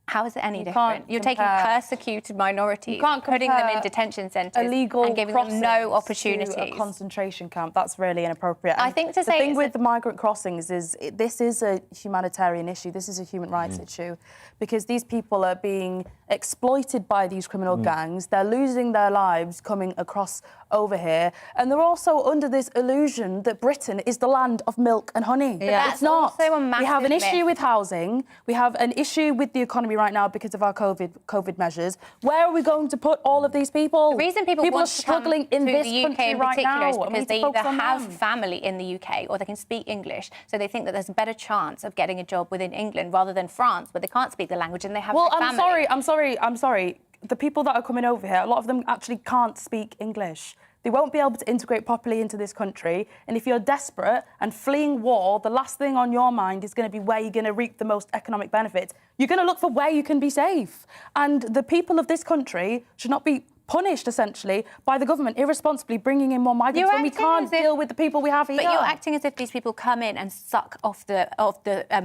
How is it any different? You're taking persecuted minorities, putting them in detention centres and giving them no opportunities.
To a concentration camp, that's really inappropriate.
I think to say
the thing with the migrant crossings is this is a humanitarian issue. This is a human rights issue, because these people are being exploited by these criminal gangs. They're losing their lives coming across over here, and they're also under this illusion that Britain is the land of milk and honey.
Yeah.
It's not.
Also a massive
we have an issue
myth.
with housing. We have an issue with the economy right now because of our COVID measures. Where are we going to put all of these people?
The reason people
are
want
struggling
to come
in
to
this
the UK
country
in
right
particular
now
is because they
focus
either
on
have
them.
family in the UK or they can speak English, so they think that there's a better chance of getting a job within England rather than France, where they can't speak the language and they have no family.
I'm sorry. The people that are coming over here, a lot of them actually can't speak English. They won't be able to integrate properly into this country. And if you're desperate and fleeing war, the last thing on your mind is going to be where you're going to reap the most economic benefits. You're going to look for where you can be safe. And the people of this country should not be punished, essentially, by the government irresponsibly bringing in more migrants when we can't deal with the people we have here.
But you're acting as if these people come in and suck off the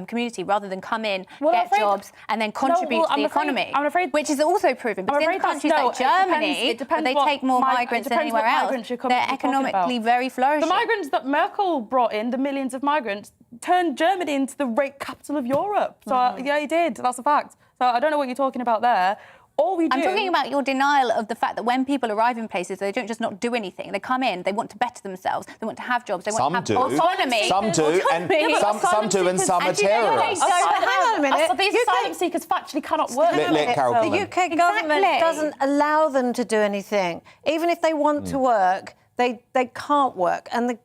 community rather than come in, get jobs, and then contribute to the economy.
I'm afraid,
which is also proven. But in countries like Germany, where they take more migrants than anywhere else, they're economically very flourishing.
The migrants that Merkel brought in, the millions of migrants, turned Germany into the rape capital of Europe. So yeah, he did. That's a fact. So I don't know what you're talking about there. I'm
talking about your denial of the fact that when people arrive in places, they don't just not do anything. They come in, they want to better themselves, they want to have jobs, they want to have autonomy.
Some do, and some are terrorists.
Hang on a minute. These asylum seekers factually cannot work.
The UK government doesn't allow them to do anything. Even if they want to work, they can't work. And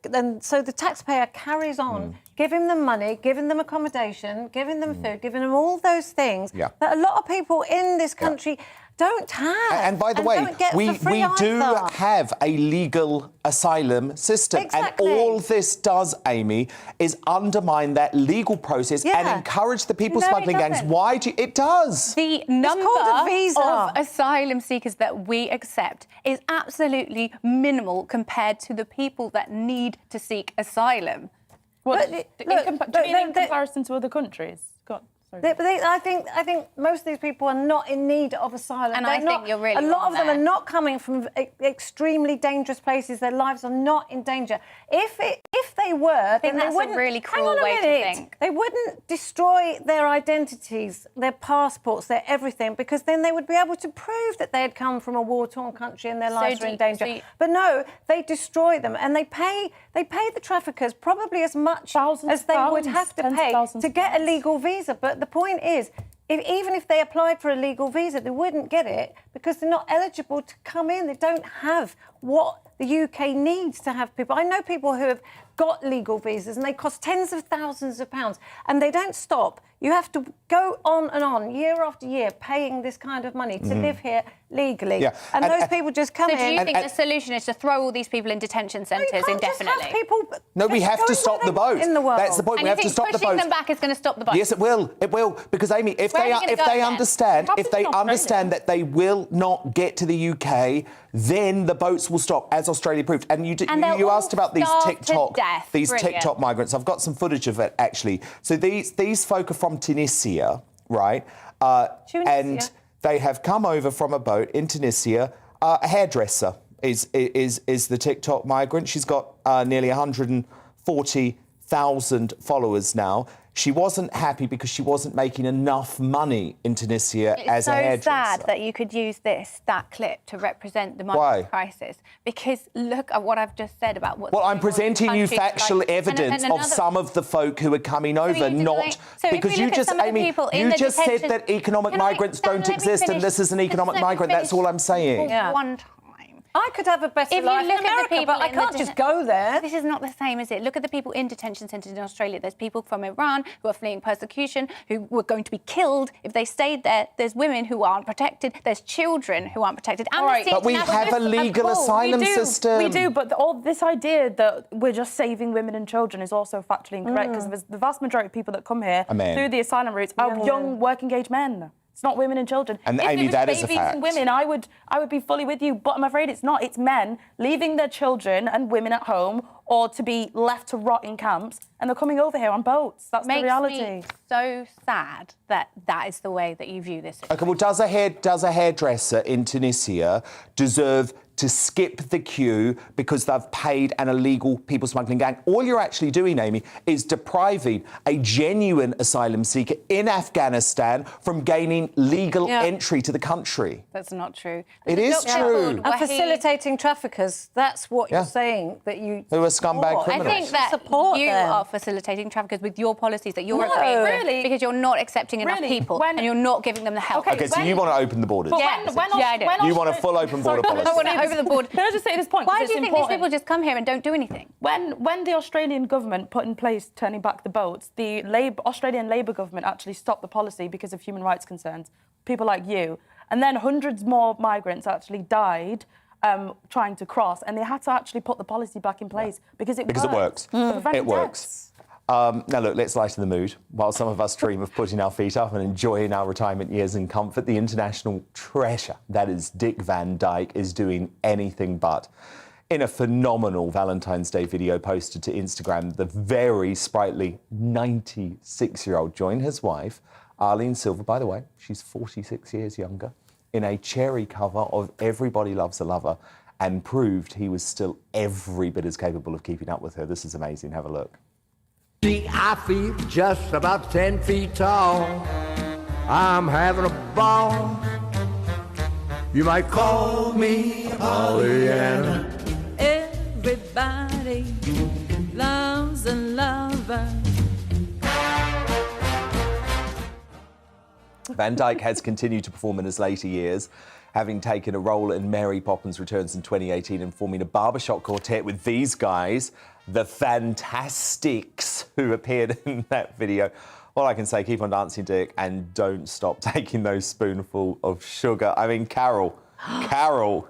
so the taxpayer carries on giving them money, giving them accommodation, giving them food, giving them all those things that a lot of people in this country don't have.
And by the way, we do have a legal asylum system.
Exactly.
And all this does, Amy, is undermine that legal process and encourage the people smuggling gangs. Why do it does?
The number of asylum seekers that we accept is absolutely minimal compared to the people that need to seek asylum.
What, do you mean in comparison to other countries?
I think most of these people are not in need of asylum.
And I think you're really
a lot of them are not coming from extremely dangerous places. Their lives are not in danger. If they were, then
that's
they wouldn't.
a really cruel
hang on a
way to
minute.
think.
They wouldn't destroy their identities, their passports, their everything, because then they would be able to prove that they had come from a war-torn country and their lives were in danger. But no, they destroy them and they pay the traffickers probably as much as they would have to pay to get a legal visa. But the point is, even if they applied for a legal visa, they wouldn't get it because they're not eligible to come in. They don't have what the UK needs to have people. I know people who have got legal visas and they cost tens of thousands of pounds and they don't stop. You have to go on and on, year after year, paying this kind of money to live here legally.
Yeah.
And those people just come in.
So do you think the solution is to throw all these people in detention centres indefinitely?
No, we have to stop the boat. That's the point.
And
we have to stop the boat.
pushing them back is going to stop the boat?
Yes, it will. It will. Because, Amy, if they understand that they will not get to the UK, then the boats will stop, as Australia proved. And you asked about these TikTok migrants. I've got some footage of it, actually. So these folk are from Tunisia, right? And they have come over from a boat in Tunisia. A hairdresser is the TikTok migrant. She's got nearly 140,000 followers now. She wasn't happy because she wasn't making enough money in Tunisia as a hairdresser.
It's so sad that you could use that clip to represent the migrant crisis. Because look at what I've just said about what...
Well, I'm presenting you factual evidence of some of the folk who are coming over, because you just, Amy, you just said that economic migrants don't exist and this is an economic migrant. That's all I'm saying.
One time.
I could have a better
If
life
you look
in
at
America,
the people
but I
in the
can't just go there.
This is not the same, is it? Look at the people in detention centres in Australia. There's people from Iran who are fleeing persecution, who were going to be killed if they stayed there. There's women who aren't protected. There's children who aren't protected. Amnesty
But we
International
have a legal
called.
asylum system.
We do, but all this idea that we're just saving women and children is also factually incorrect, because the vast majority of people that come here through the asylum routes are young working-age men. It's not women and children.
And
if
Amy,
it was
that is a
babies
fact.
and women, I would be fully with you, but I'm afraid it's not. It's men leaving their children and women at home, or to be left to rot in camps, and they're coming over here on boats. That's the reality.
Makes me so sad that that is the way that you view this.
Okay, well, does a hairdresser in Tunisia deserve to skip the queue because they've paid an illegal people smuggling gang? All you're actually doing, Amy, is depriving a genuine asylum seeker in Afghanistan from gaining legal entry to the country.
That's not true.
It is true.
And facilitating traffickers, that's what you're saying, that you...
Who are scumbag criminals.
I think that you are facilitating traffickers with your policies that you're agreeing with,
really?
because you're not accepting enough people and you're not giving them the help.
Okay, so you want to open the borders? You want a full open border policy?
I want to over the board.
Can I just say this point?
Why
'cause
do you
it's
think these
important.
people just come here and don't do anything?
When the Australian government put in place turning back the boats, the Australian Labour government actually stopped the policy because of human rights concerns, people like you. And then hundreds more migrants actually died trying to cross, and they had to actually put the policy back in place because it works.
It works. Now, look, let's lighten the mood. While some of us dream of putting our feet up and enjoying our retirement years in comfort, the international treasure, that is Dick Van Dyke, is doing anything but. In a phenomenal Valentine's Day video posted to Instagram, the very sprightly 96-year-old joined his wife, Arlene Silver, by the way, she's 46 years younger, in a cherry cover of Everybody Loves a Lover, and proved he was still every bit as capable of keeping up with her. This is amazing. Have a look.
See, I feel just about 10 feet tall. I'm having a ball. You might call me Pollyanna.
Everybody loves a lover.
Van Dyke has continued to perform in his later years, having taken a role in Mary Poppins Returns in 2018 and forming a barbershop quartet with these guys, the Fantastics, who appeared in that video. All I can say, keep on dancing, Dick, and don't stop taking those spoonful of sugar. I mean, Carol,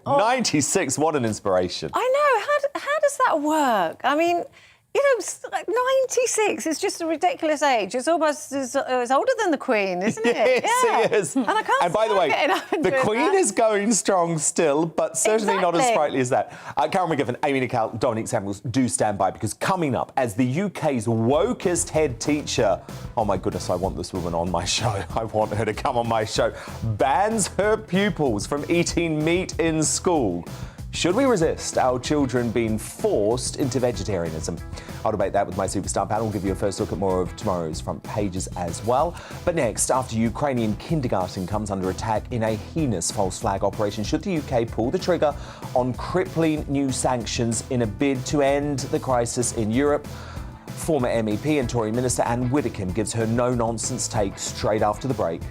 96, what an inspiration.
I know, how does that work? I mean, you know, 96 is just a ridiculous age. It's almost it's older than the Queen, isn't it?
Yes, it is.
And I can't
And by the way, the Queen is going strong still, but certainly not as sprightly as that. Karen McGiffin, Amy Nicole, Dominic Samuels, do stand by, because coming up, as the UK's wokest head teacher, oh my goodness, I want this woman on my show. I want her to come on my show. Bans her pupils from eating meat in school. Should we resist our children being forced into vegetarianism? I'll debate that with my superstar panel. We'll give you a first look at more of tomorrow's front pages as well. But next, after Ukrainian kindergarten comes under attack in a heinous false flag operation, should the UK pull the trigger on crippling new sanctions in a bid to end the crisis in Europe? Former MEP and Tory Minister Anne Widdecombe gives her no-nonsense take straight after the break.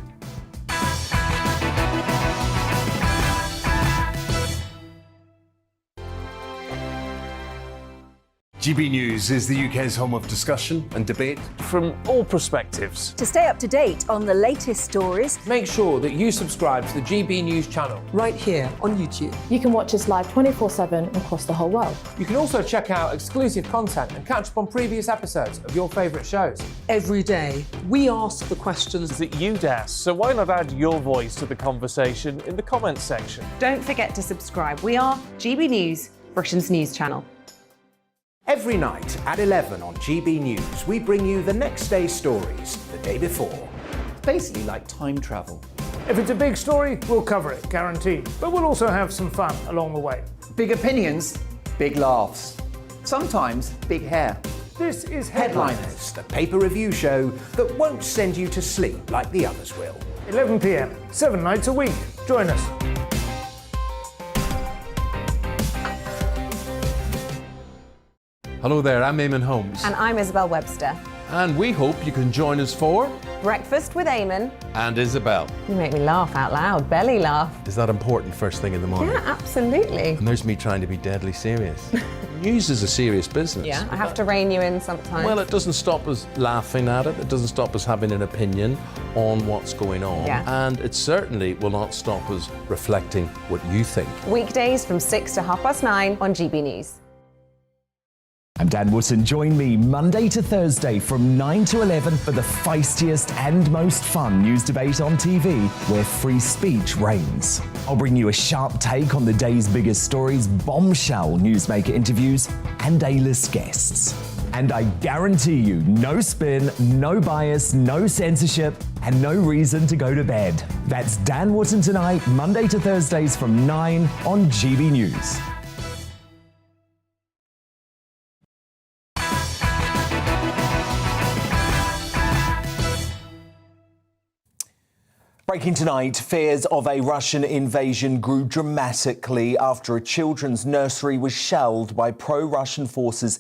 GB News is the UK's home of discussion and debate
from all perspectives.
To stay up to date on the latest stories,
make sure that you subscribe to the GB News channel
right here on YouTube.
You can watch us live 24/7 across the whole world.
You can also check out exclusive content and catch up on previous episodes of your favourite shows.
Every day, we ask the questions
that you'd ask, so why not add your voice to the conversation in the comments section?
Don't forget to subscribe. We are GB News, Britain's news channel.
Every night at 11 on GB News, we bring you the next day's stories the day before.
Basically like time travel.
If it's a big story, we'll cover it, guaranteed. But we'll also have some fun along the way.
Big opinions, big laughs. Sometimes big hair.
This is
Headliners, the paper review show that won't send you to sleep like the others will.
11 p.m, 7 nights a week. Join us.
Hello there, I'm Eamon Holmes.
And I'm Isabel Webster.
And we hope you can join us for
Breakfast with Eamon.
And Isabel.
You make me laugh out loud, belly laugh.
Is that important first thing in the morning?
Yeah, absolutely.
And there's me trying to be deadly serious. News is a serious business.
Yeah, I have to rein you in sometimes.
Well, it doesn't stop us laughing at it. It doesn't stop us having an opinion on what's going on.
Yeah.
And it certainly will not stop us reflecting what you think.
Weekdays from 6 to 9:30 on GB News.
I'm Dan Wootton. Join me Monday to Thursday from 9 to 11 for the feistiest and most fun news debate on TV, where free speech reigns. I'll bring you a sharp take on the day's biggest stories, bombshell newsmaker interviews, and A-list guests. And I guarantee you, no spin, no bias, no censorship, and no reason to go to bed. That's Dan Wootton tonight, Monday to Thursdays from 9 on GB News. Breaking tonight, fears of a Russian invasion grew dramatically after a children's nursery was shelled by pro-Russian forces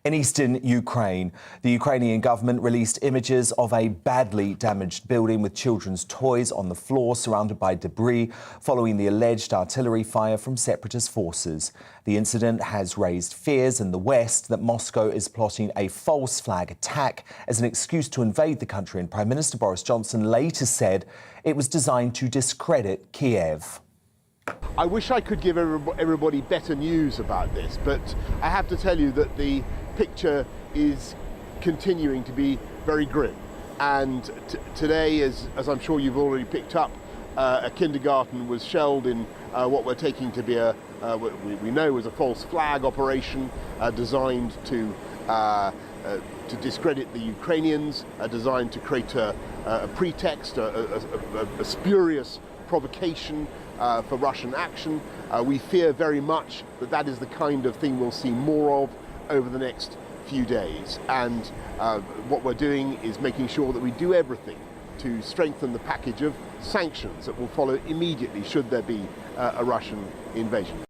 in eastern Ukraine. The Ukrainian government released images of a badly damaged building with children's toys on the floor surrounded by debris following the alleged artillery fire from separatist forces. The incident has raised fears in the West that Moscow is plotting a false flag attack as an excuse to invade the country, and Prime Minister Boris Johnson later said it was designed to discredit Kiev.
I wish I could give everybody better news about this, but I have to tell you that the picture is continuing to be very grim. And today, as I'm sure you've already picked up, a kindergarten was shelled in what we're taking to be what we know was a false flag operation designed to discredit the Ukrainians, designed to create a pretext, a spurious provocation for Russian action. We fear very much that that is the kind of thing we'll see more of over the next few days. And what we're doing is making sure that we do everything to strengthen the package of sanctions that will follow immediately should there be a Russian invasion.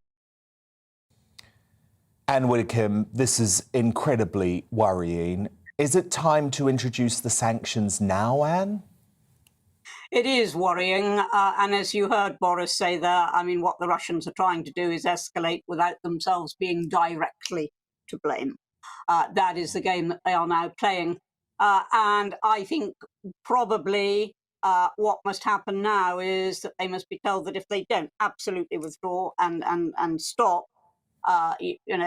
Anne Widdecombe, this is incredibly worrying. Is it time to introduce the sanctions now, Anne?
It is worrying, and as you heard Boris say there, I mean, what the Russians are trying to do is escalate without themselves being directly to blame. That is the game that they are now playing. And I think probably what must happen now is that they must be told that if they don't absolutely withdraw and stop,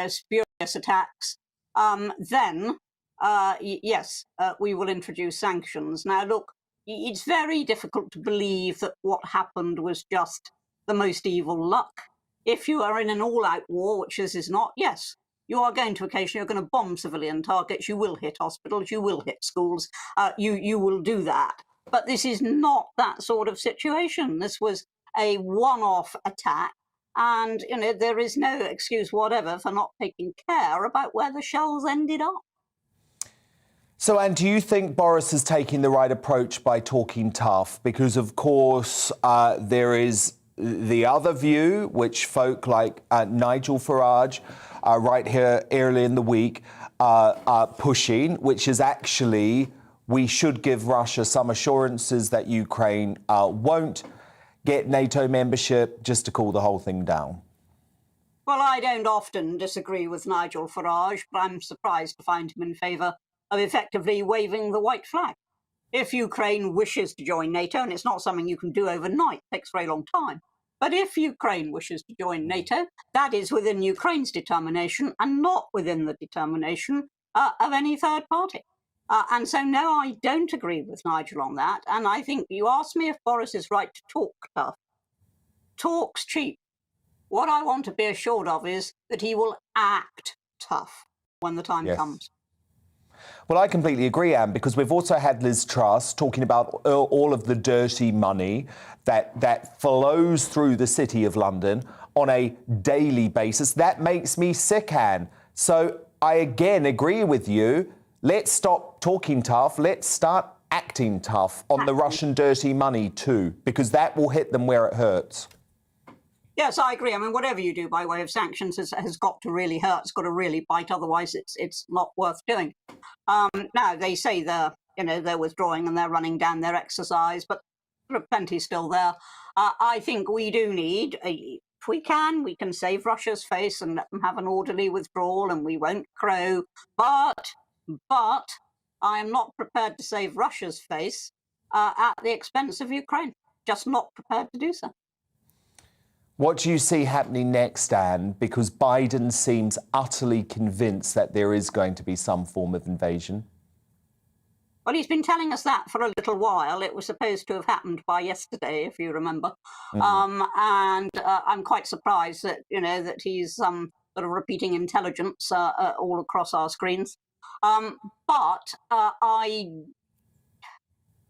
spurious attacks, then, yes, we will introduce sanctions. Now, look, it's very difficult to believe that what happened was just the most evil luck. If you are in an all-out war, which this is not, yes, you are going to occasionally, you're going to bomb civilian targets, you will hit hospitals, you will hit schools, you will do that. But this is not that sort of situation. This was a one-off attack, and there is no excuse whatever for not taking care about where the shells ended up.
So, Anne, do you think Boris is taking the right approach by talking tough? Because, of course, there is the other view, which folk like Nigel Farage, right here early in the week, are pushing, which is actually we should give Russia some assurances that Ukraine won't get NATO membership, just to cool the whole thing down.
Well, I don't often disagree with Nigel Farage, but I'm surprised to find him in favour of effectively waving the white flag. If Ukraine wishes to join NATO, and it's not something you can do overnight, it takes a very long time, but if Ukraine wishes to join NATO, that is within Ukraine's determination and not within the determination of any third party. And so, no, I don't agree with Nigel on that. And I think you asked me if Boris is right to talk tough. Talk's cheap. What I want to be assured of is that he will act tough when the time comes.
Well, I completely agree, Anne, because we've also had Liz Truss talking about all of the dirty money that flows through the City of London on a daily basis. That makes me sick, Anne. So I again agree with you. Let's stop talking tough. Let's start acting tough on the Russian dirty money too, because that will hit them where it hurts.
Yes, I agree. I mean, whatever you do by way of sanctions has got to really hurt. It's got to really bite. Otherwise, it's not worth doing. Now, they say the they're withdrawing and they're running down their exercise, but there are plenty still there. I think we do need, if we can save Russia's face and let them have an orderly withdrawal and we won't crow. But I am not prepared to save Russia's face at the expense of Ukraine. Just not prepared to do so.
What do you see happening next, Dan? Because Biden seems utterly convinced that there is going to be some form of invasion.
Well, he's been telling us that for a little while. It was supposed to have happened by yesterday, if you remember. And I'm quite surprised that, that he's sort of repeating intelligence all across our screens.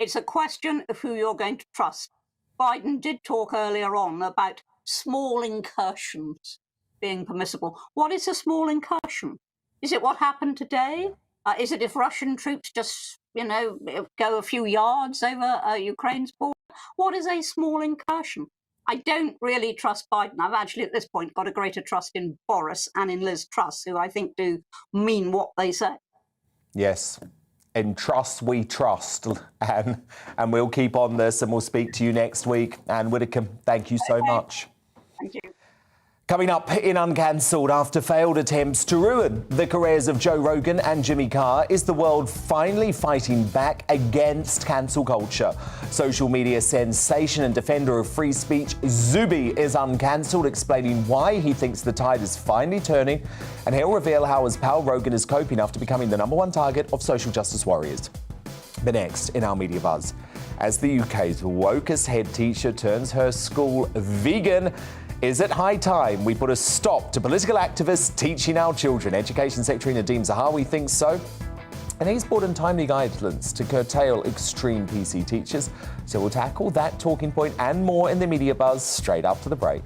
It's a question of who you're going to trust. Biden did talk earlier on about small incursions being permissible. What is a small incursion? Is it what happened today? Is it if Russian troops just, go a few yards over Ukraine's border? What is a small incursion? I don't really trust Biden. I've actually at this point got a greater trust in Boris and in Liz Truss, who I think do mean what they say.
Yes. In trust, we trust. And we'll keep on this and we'll speak to you next week. Anne Widdecombe, thank you so much.
Thank you.
Coming up in Uncancelled, after failed attempts to ruin the careers of Joe Rogan and Jimmy Carr, is the world finally fighting back against cancel culture? Social media sensation and defender of free speech, Zuby, is uncancelled, explaining why he thinks the tide is finally turning, and he'll reveal how his pal Rogan is coping after becoming the #1 target of social justice warriors. But next, in our media buzz, as the UK's wokest head teacher turns her school vegan, is it high time we put a stop to political activists teaching our children? Education Secretary Nadeem Zahawi thinks so. And he's brought in timely guidance to curtail extreme PC teachers. So we'll tackle that talking point and more in the media buzz straight after the break.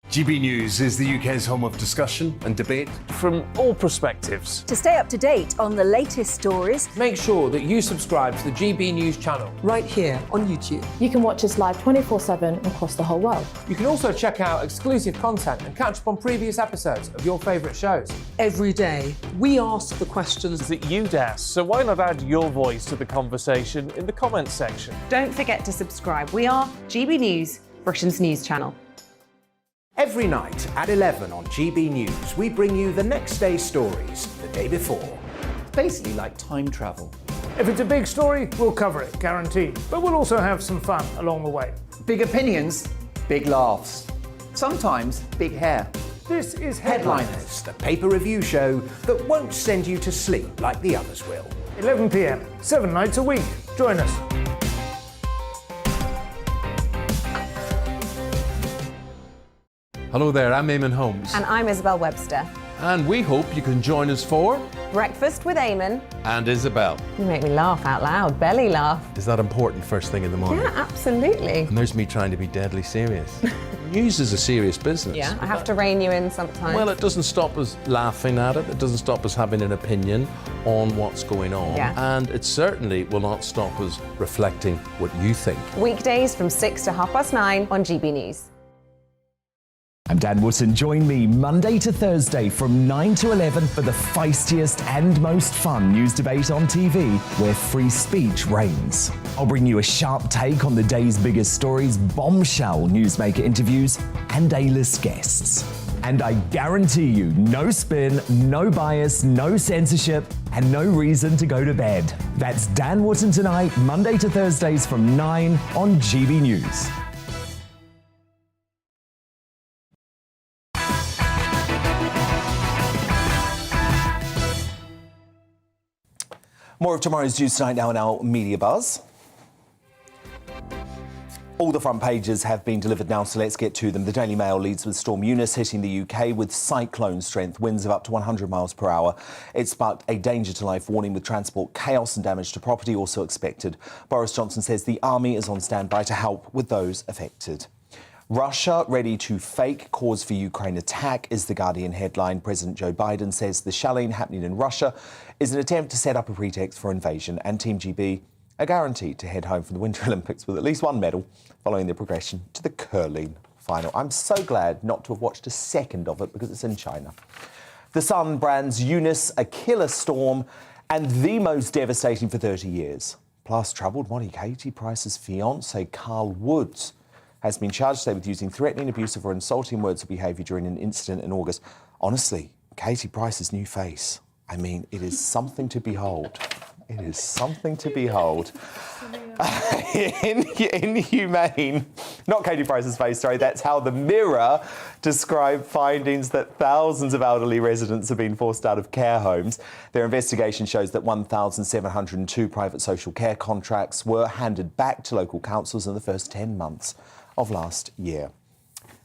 GB News is the UK's home of discussion and debate
from all perspectives.
To stay up to date on the latest stories,
Make sure that you subscribe to the GB News channel.
right here on YouTube.
You can watch us live 24/7 across the whole world.
You can also check out exclusive content and catch up on previous episodes of your favourite shows.
Every day, we ask the questions
That you'd ask, so why not add your voice to the conversation in the comments section?
Don't forget to subscribe. We are GB News, Britain's news channel.
Every night at 11 on GB News, we bring you the next day's stories the day before.
Basically like time travel.
If it's a big story, we'll cover it, guaranteed. But we'll also have some fun along the way.
Big opinions, big laughs. Sometimes big hair.
This is
Headliners, the paper review show that won't send you to sleep like the others will.
11 p.m, 7 nights a week. Join us.
Hello there, I'm Eamon Holmes.
And I'm Isabel Webster.
And we hope you can join us for
Breakfast with Eamon.
And Isabel.
You make me laugh out loud, belly laugh.
Is that important first thing in the morning?
Yeah, absolutely.
And there's me trying to be deadly serious. News is a serious business.
Yeah, I have to rein you in sometimes.
Well, it doesn't stop us laughing at it. It doesn't stop us having an opinion on what's going on.
Yeah.
And it certainly will not stop us reflecting what you think.
Weekdays from 6 to 9:30 on GB News.
I'm Dan Wootton. Join me Monday to Thursday from 9 to 11 for the feistiest and most fun news debate on TV, where free speech reigns. I'll bring you a sharp take on the day's biggest stories, bombshell newsmaker interviews, and A-list guests. And I guarantee you, no spin, no bias, no censorship, and no reason to go to bed. That's Dan Wootton tonight, Monday to Thursdays from 9 on GB News. More of tomorrow's news tonight now in our media buzz. All the front pages have been delivered now, so let's get to them. The Daily Mail leads with Storm Eunice hitting the UK with cyclone strength, winds of up to 100 miles per hour. It sparked a danger to life warning with transport chaos and damage to property also expected. Boris Johnson says the army is on standby to help with those affected. Russia ready to fake cause for Ukraine attack is the Guardian headline. President Joe Biden says the shelling happening in Russia is an attempt to set up a pretext for invasion, and Team GB are guaranteed to head home from the Winter Olympics with at least one medal following their progression to the curling final. I'm so glad not to have watched a second of it because it's in China. The Sun brands Eunice a killer storm and the most devastating for 30 years. Plus, troubled Monty Katie Price's fiancé, Carl Woods, has been charged today with using threatening, abusive or insulting words or behaviour during an incident in August. Honestly, Katie Price's new face, I mean, it is something to behold. It is something to behold. Inhumane, not Katie Price's face, sorry, that's how the Mirror described findings that thousands of elderly residents have been forced out of care homes. Their investigation shows that 1,702 private social care contracts were handed back to local councils in the first 10 months of last year.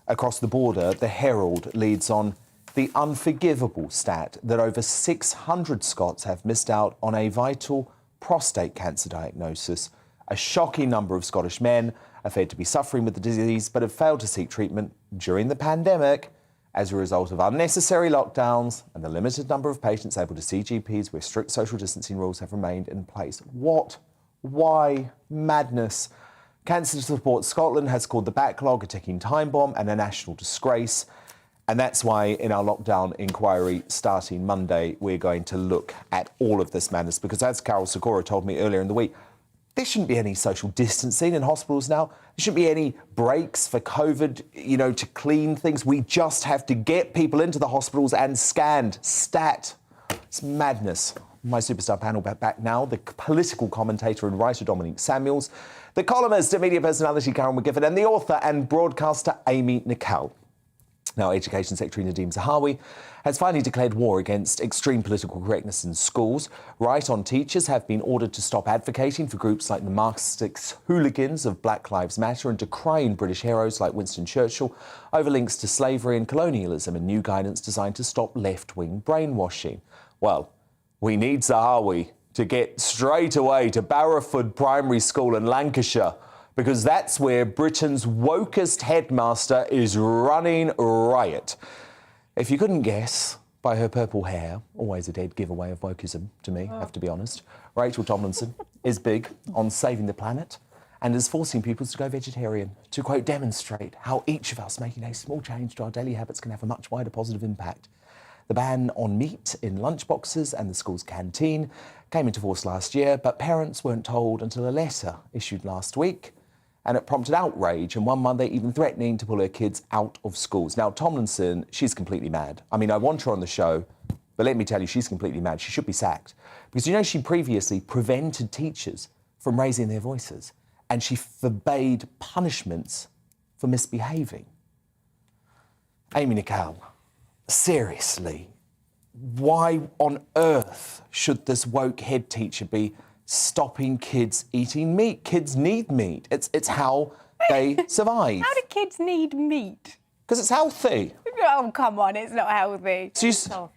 Across the border, the Herald leads on the unforgivable stat that over 600 Scots have missed out on a vital prostate cancer diagnosis. A shocking number of Scottish men are said to be suffering with the disease but have failed to seek treatment during the pandemic as a result of unnecessary lockdowns and the limited number of patients able to see GPs where strict social distancing rules have remained in place. What? Why? Madness. Cancer Support Scotland has called the backlog a ticking time bomb and a national disgrace. And that's why in our lockdown inquiry starting Monday, we're going to look at all of this madness, because as Carol Segura told me earlier in the week, there shouldn't be any social distancing in hospitals now. There shouldn't be any breaks for COVID, to clean things. We just have to get people into the hospitals and scanned, stat. It's madness. My superstar panel back now, the political commentator and writer Dominique Samuels, the columnist and media personality Karen McGifford, and the author and broadcaster Amy Nicole. Now, Education Secretary Nadeem Zahawi has finally declared war against extreme political correctness in schools. Right-on teachers have been ordered to stop advocating for groups like the Marxist hooligans of Black Lives Matter and decrying British heroes like Winston Churchill over links to slavery and colonialism, and new guidance designed to stop left-wing brainwashing. Well, we need Zahawi to get straight away to Barrowford Primary School in Lancashire, because that's where Britain's wokest headmaster is running riot. If you couldn't guess by her purple hair, always a dead giveaway of wokeism to me, I have to be honest, Rachel Tomlinson is big on saving the planet and is forcing pupils to go vegetarian to, quote, demonstrate how each of us making a small change to our daily habits can have a much wider positive impact. The ban on meat in lunchboxes and the school's canteen came into force last year, but parents weren't told until a letter issued last week, and it prompted outrage, and one Monday even threatening to pull her kids out of schools. Now, Tomlinson, she's completely mad. I mean, I want her on the show, but let me tell you, she's completely mad. She should be sacked. Because, she previously prevented teachers from raising their voices, and she forbade punishments for misbehaving. Amy Nicole, seriously, why on earth should this woke head teacher be stopping kids eating meat? Kids need meat. It's how they survive.
How do kids need meat?
Because it's healthy.
Oh, come on, it's not healthy.
So you support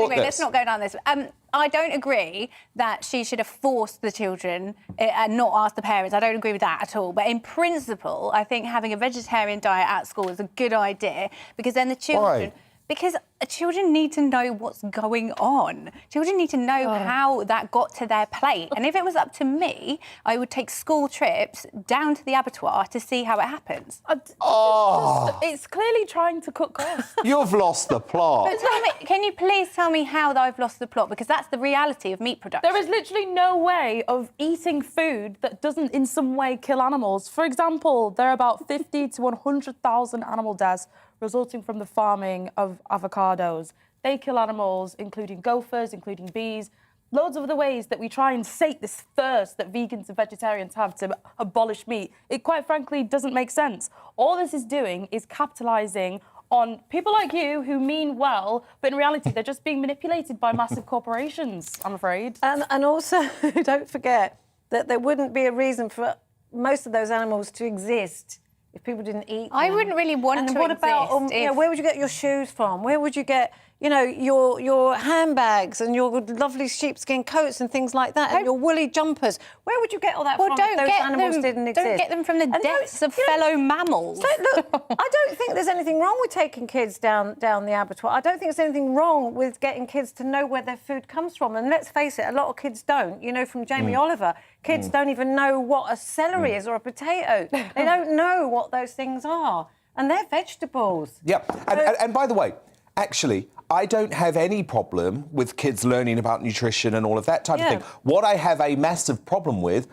this?
Let's not go down this. I don't agree that she should have forced the children and not asked the parents. I don't agree with that at all. But in principle, I think having a vegetarian diet at school is a good idea, because then the children...
Why?
Because children need to know what's going on. Children need to know how that got to their plate. And if it was up to me, I would take school trips down to the abattoir to see how it happens.
It's clearly trying to cut costs.
You've lost the plot.
But tell me, can you please tell me how I've lost the plot? Because that's the reality of meat production.
There is literally no way of eating food that doesn't in some way kill animals. For example, there are about 50 to 100,000 animal deaths resulting from the farming of avocados. They kill animals, including gophers, including bees, loads of other ways that we try and sate this thirst that vegans and vegetarians have to abolish meat. It quite frankly doesn't make sense. All this is doing is capitalising on people like you who mean well, but in reality they're just being manipulated by massive corporations, I'm afraid.
And also, don't forget that there wouldn't be a reason for most of those animals to exist if people didn't eat them.
I wouldn't really want to
what about, where would you get your shoes from? Where would you get, your handbags and your lovely sheepskin coats and things like that, and your woolly jumpers? Where would you get all that from if those animals didn't exist?
Don't get them from the deaths of fellow mammals.
So, look, I don't think there's anything wrong with taking kids down the abattoir. I don't think there's anything wrong with getting kids to know where their food comes from. And let's face it, a lot of kids don't. From Jamie Oliver, kids don't even know what a celery is or a potato. They don't know what those things are. and they're vegetables.
Yep. And by the way, actually, I don't have any problem with kids learning about nutrition and all of that type of thing. What I have a massive problem with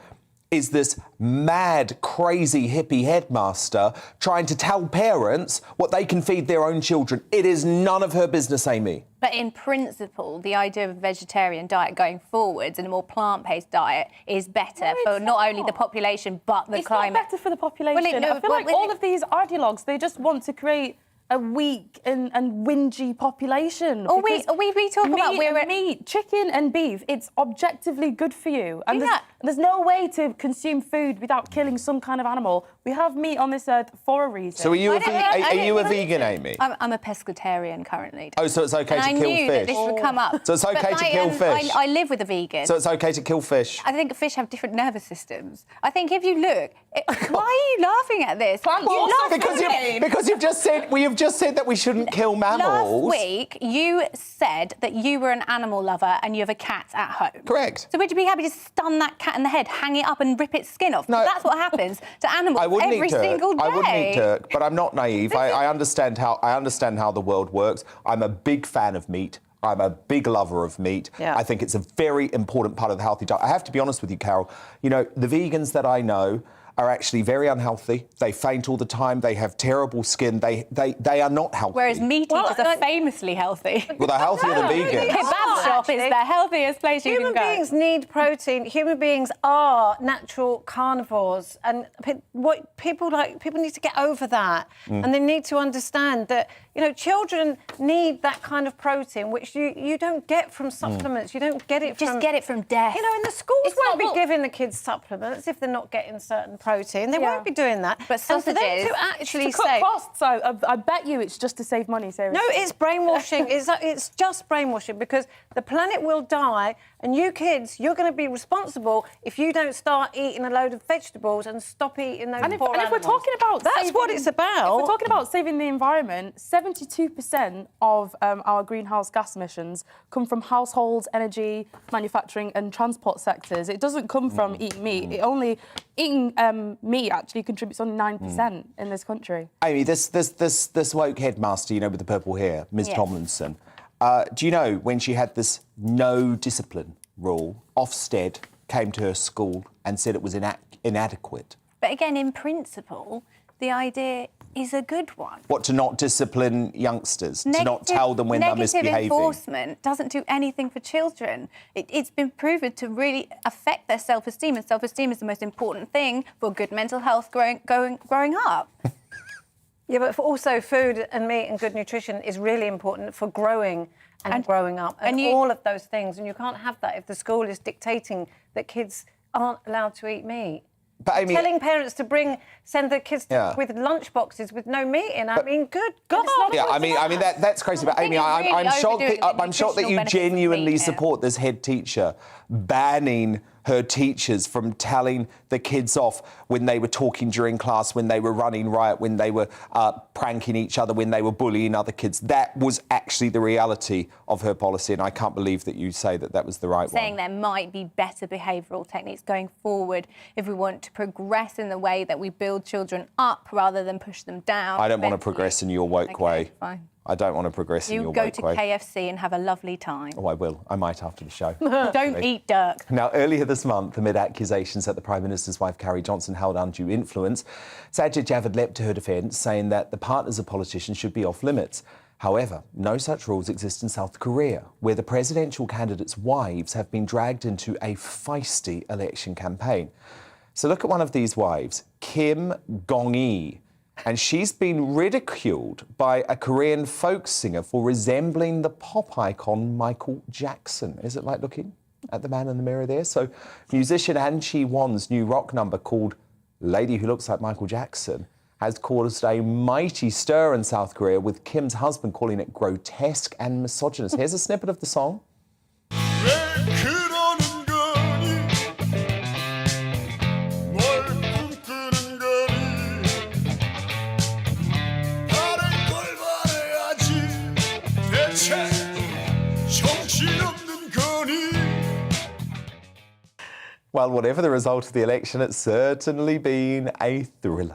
is this mad, crazy hippie headmaster trying to tell parents what they can feed their own children. It is none of her business, Amy.
But in principle, the idea of a vegetarian diet going forwards and a more plant-based diet is better for not only the population but the climate.
It's not better for the population. I feel like all of these ideologues, they just want to create a weak and whingy population.
Oh, we talk about
meat, chicken and beef. It's objectively good for you, and there's no way to consume food without killing some kind of animal. We have meat on this earth for a reason.
So are you a vegan, Amy?
I'm a pescatarian currently.
Oh, so it's okay to kill fish?
I knew that this would come up.
So it's okay to kill fish?
I live with a vegan.
So it's okay to kill fish?
I think fish have different nervous systems. I think if you look... why are you laughing at this?
Because you've just said... Well, you've just said that we shouldn't kill mammals.
Last week, you said that you were an animal lover and you have a cat at home.
Correct.
So would you be happy to stun that cat in the head, hang it up and rip its skin off? No. That's what happens to animals every single day.
I wouldn't eat Dirk, but I'm not naive. I understand how the world works. I'm a big fan of meat. I'm a big lover of meat.
Yeah.
I think it's a very important part of the healthy diet. I have to be honest with you, Carol. You know, the vegans that I know are actually very unhealthy. They faint all the time. They have terrible skin. They are not healthy.
Whereas meat eaters are famously healthy.
Well, they're healthier than vegans.
Kebab shop is the healthiest place you can go.
Human beings need protein. Human beings are natural carnivores, and what people need to get over that, and they need to understand that children need that kind of protein, which you don't get from supplements. You don't get it from...
Just get it from death.
In the schools won't be giving the kids supplements if they're not getting certain protein. They won't be doing that.
But sausages...
And for them to actually
to cut costs, I bet you it's just to save money, seriously.
No, it's brainwashing. It's just brainwashing, because the planet will die, and you kids, you're going to be responsible if you don't start eating a load of vegetables and stop eating those poor animals.
And if we're talking about
that's what it's about.
If we're talking about saving the environment, 72% of our greenhouse gas emissions come from households, energy, manufacturing and transport sectors. It doesn't come from eating meat. Eating meat actually contributes only 9% in this country.
Amy, this woke headmaster, with the purple hair, Ms. Tomlinson, do you know when she had this no discipline rule, Ofsted came to her school and said it was inadequate?
But again, in principle, the idea is a good one.
What, to not discipline youngsters? To not tell them when they're misbehaving?
Negative enforcement doesn't do anything for children. It's been proven to really affect their self-esteem, and self-esteem is the most important thing for good mental health growing up.
Yeah, but also food and meat and good nutrition is really important for growing and growing up and all of those things. And you can't have that if the school is dictating that kids aren't allowed to eat meat.
But Amy,
telling parents to send their kids with lunch boxes with no meat in. I mean, good God.
Yeah, I mean that's crazy. But Amy, I'm shocked that you genuinely support this head teacher banning her teachers from telling the kids off when they were talking during class, when they were running riot, when they were pranking each other, when they were bullying other kids. That was actually the reality of her policy, and I can't believe that you say that was the right one.
Saying there might be better behavioural techniques going forward if we want to progress in the way that we build children up rather than push them down.
I don't want to progress in your woke way.
Fine.
I don't want to progress in your woke way.
You go to KFC and have a lovely time.
Oh, I will. I might after the show.
Don't eat Dirk.
Now, earlier this month, amid accusations that the Prime Minister's wife, Carrie Johnson, held undue influence, Sajid Javid leapt to her defence, saying that the partners of politicians should be off limits. However, no such rules exist in South Korea, where the presidential candidates' wives have been dragged into a feisty election campaign. So look at one of these wives, Kim Gong-hee. And she's been ridiculed by a Korean folk singer for resembling the pop icon Michael Jackson. Is it like looking at the man in the mirror there? So musician An Chi-won's new rock number called Lady Who Looks Like Michael Jackson has caused a mighty stir in South Korea, with Kim's husband calling it grotesque and misogynist. Here's a snippet of the song. Well, whatever the result of the election, it's certainly been a thriller.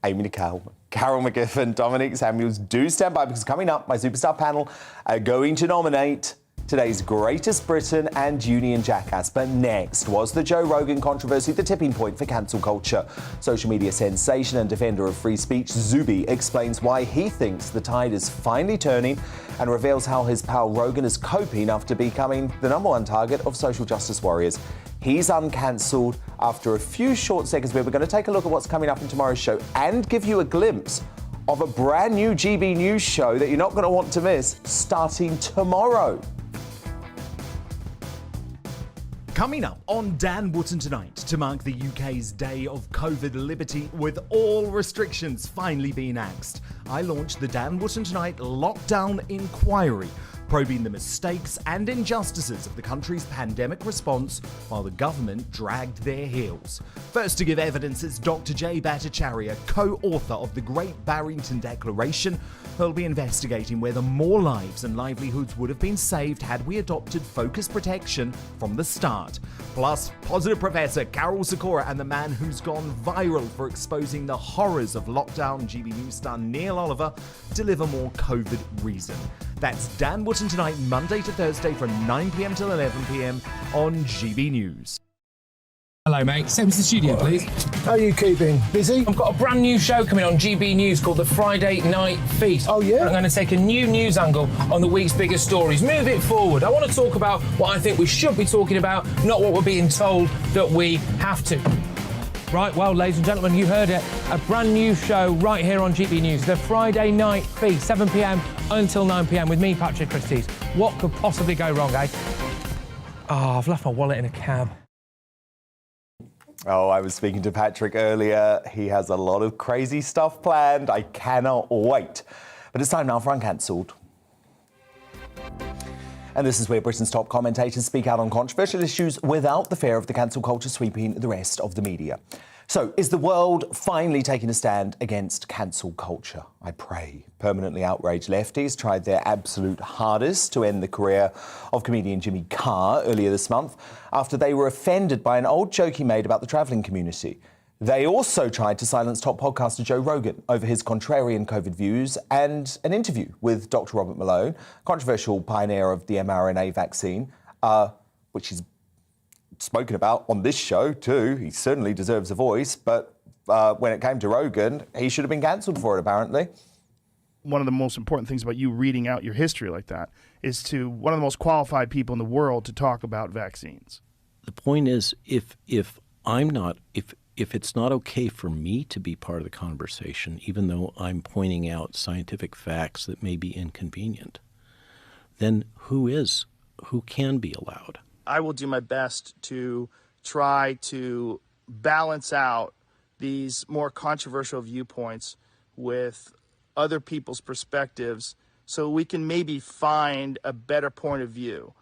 Amy Nicole. Carol McGiffin, Dominic Samuels, do stand by, because coming up, my superstar panel are going to nominate today's greatest Briton and Union Jackass. But next, was the Joe Rogan controversy the tipping point for cancel culture? Social media sensation and defender of free speech, Zuby, explains why he thinks the tide is finally turning and reveals how his pal Rogan is coping after becoming the #1 target of social justice warriors. He's uncancelled after a few short seconds where we're going to take a look at what's coming up in tomorrow's show and give you a glimpse of a brand new GB News show that you're not going to want to miss starting tomorrow.
Coming up on Dan Wootton Tonight, to mark the UK's day of COVID liberty with all restrictions finally being axed, I launched the Dan Wootton Tonight Lockdown Inquiry, probing the mistakes and injustices of the country's pandemic response while the government dragged their heels. First to give evidence is Dr. J. Bhattacharya, co-author of the Great Barrington Declaration, who'll be investigating whether more lives and livelihoods would have been saved had we adopted focused protection from the start. Plus, positive Professor Carol Sikora and the man who's gone viral for exposing the horrors of lockdown, GB News star Neil Oliver, deliver more COVID reason. That's Dan Wootton Tonight, Monday to Thursday from 9 p.m. till 11 p.m. on GB News.
Hello, mate. Step into the studio, please.
How are you keeping? Busy?
I've got a brand new show coming on GB News called The Friday Night Feast.
Oh, yeah?
I'm going to take a new news angle on the week's biggest stories. Move it forward. I want to talk about what I think we should be talking about, not what we're being told that we have to. Right, well, ladies and gentlemen, you heard it. A brand new show right here on GB News. The Friday Night Feast, 7 p.m. until 9 p.m. with me, Patrick Christie's. What could possibly go wrong, eh? Oh, I've left my wallet in a cab.
Oh, I was speaking to Patrick earlier. He has a lot of crazy stuff planned. I cannot wait. But it's time now for Uncancelled. And this is where Britain's top commentators speak out on controversial issues without the fear of the cancel culture sweeping the rest of the media. So, is the world finally taking a stand against cancel culture? I pray. Permanently outraged lefties tried their absolute hardest to end the career of comedian Jimmy Carr earlier this month after they were offended by an old joke he made about the travelling community. They also tried to silence top podcaster Joe Rogan over his contrarian COVID views and an interview with Dr. Robert Malone, controversial pioneer of the mRNA vaccine, which he's spoken about on this show too. He certainly deserves a voice, but when it came to Rogan, he should have been cancelled for it, apparently.
One of the most important things about you reading out your history like that is to one of the most qualified people in the world to talk about vaccines.
The point is, if it's not okay for me to be part of the conversation, even though I'm pointing out scientific facts that may be inconvenient, then who can be allowed?
I will do my best to try to balance out these more controversial viewpoints with other people's perspectives so we can maybe find a better point of view.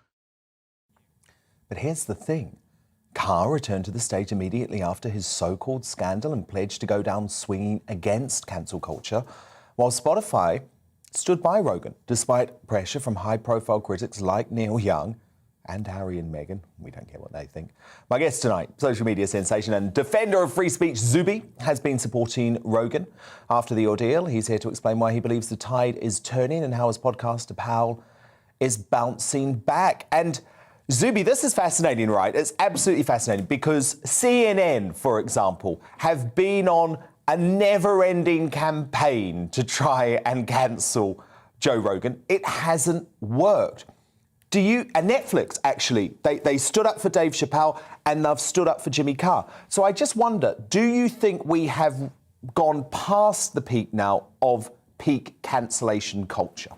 But here's the thing. Carr returned to the stage immediately after his so-called scandal and pledged to go down swinging against cancel culture, while Spotify stood by Rogan, despite pressure from high-profile critics like Neil Young and Harry and Meghan. We don't care what they think. My guest tonight, social media sensation and defender of free speech, Zuby, has been supporting Rogan after the ordeal. He's here to explain why he believes the tide is turning and how his podcaster pal is bouncing back. And Zuby, this is fascinating, right? It's absolutely fascinating because CNN, for example, have been on a never-ending campaign to try and cancel Joe Rogan. It hasn't worked. And Netflix, actually, they stood up for Dave Chappelle and they've stood up for Jimmy Carr. So I just wonder, do you think we have gone past the peak now of peak cancellation culture?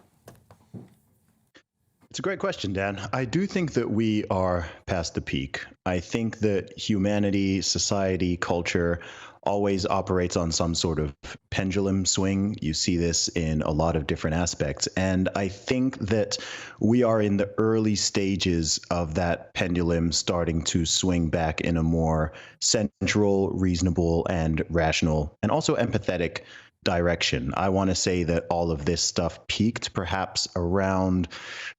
It's a great question, Dan. I do think that we are past the peak. I think that humanity, society, culture always operates on some sort of pendulum swing. You see this in a lot of different aspects. And I think that we are in the early stages of that pendulum starting to swing back in a more central, reasonable, and rational, and also empathetic direction. I want to say that all of this stuff peaked perhaps around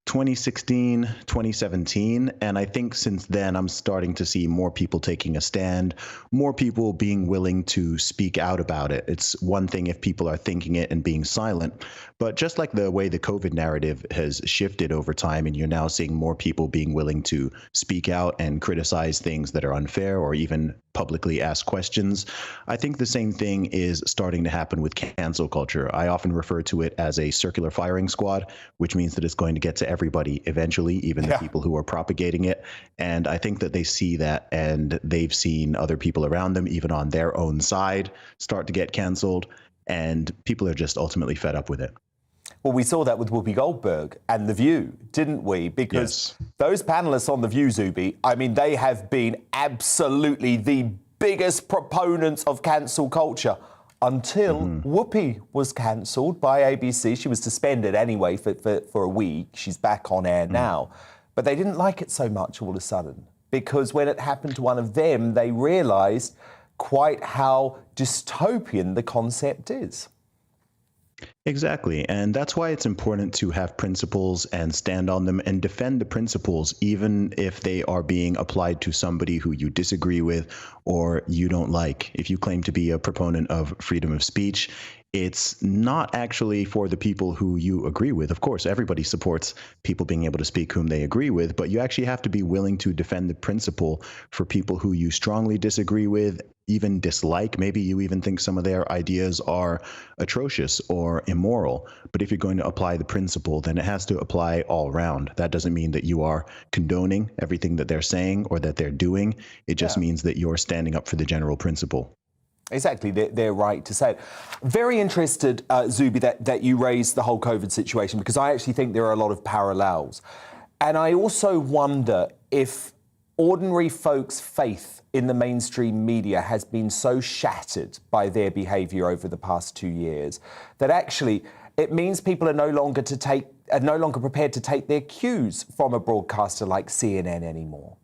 2016, 2017. And I think since then, I'm starting to see more people taking a stand, more people being willing to speak out about it. It's one thing if people are thinking it and being silent, but just like the way the COVID narrative has shifted over time, and you're now seeing more people being willing to speak out and criticize things that are unfair or even publicly ask questions, I think the same thing is starting to happen with cancel culture. I often refer to it as a circular firing squad, which means that it's going to get to everybody eventually, even the people who are propagating it. And I think that they see that, and they've seen other people around them, even on their own side, start to get canceled, and people are just ultimately fed up with it.
Well, we saw that with Whoopi Goldberg and The View, didn't we? Because those panelists on The View, Zubi, I mean, they have been absolutely the biggest proponents of cancel culture until Whoopi was cancelled by ABC. She was suspended anyway for a week. She's back on air now. But they didn't like it so much all of a sudden, because when it happened to one of them, they realised quite how dystopian the concept is.
Exactly. And that's why it's important to have principles and stand on them and defend the principles, even if they are being applied to somebody who you disagree with or you don't like. If you claim to be a proponent of freedom of speech, it's not actually for the people who you agree with. Of course, everybody supports people being able to speak whom they agree with, but you actually have to be willing to defend the principle for people who you strongly disagree with, even dislike. Maybe you even think some of their ideas are atrocious or immoral. But if you're going to apply the principle, then it has to apply all around. That doesn't mean that you are condoning everything that they're saying or that they're doing. It just means that you're standing up for the general principle.
Exactly, they're right to say it. Very interested, Zubi, that you raised the whole COVID situation, because I actually think there are a lot of parallels. And I also wonder if ordinary folks' faith in the mainstream media has been so shattered by their behaviour over the past 2 years that actually it means people are no longer prepared to take their cues from a broadcaster like CNN anymore.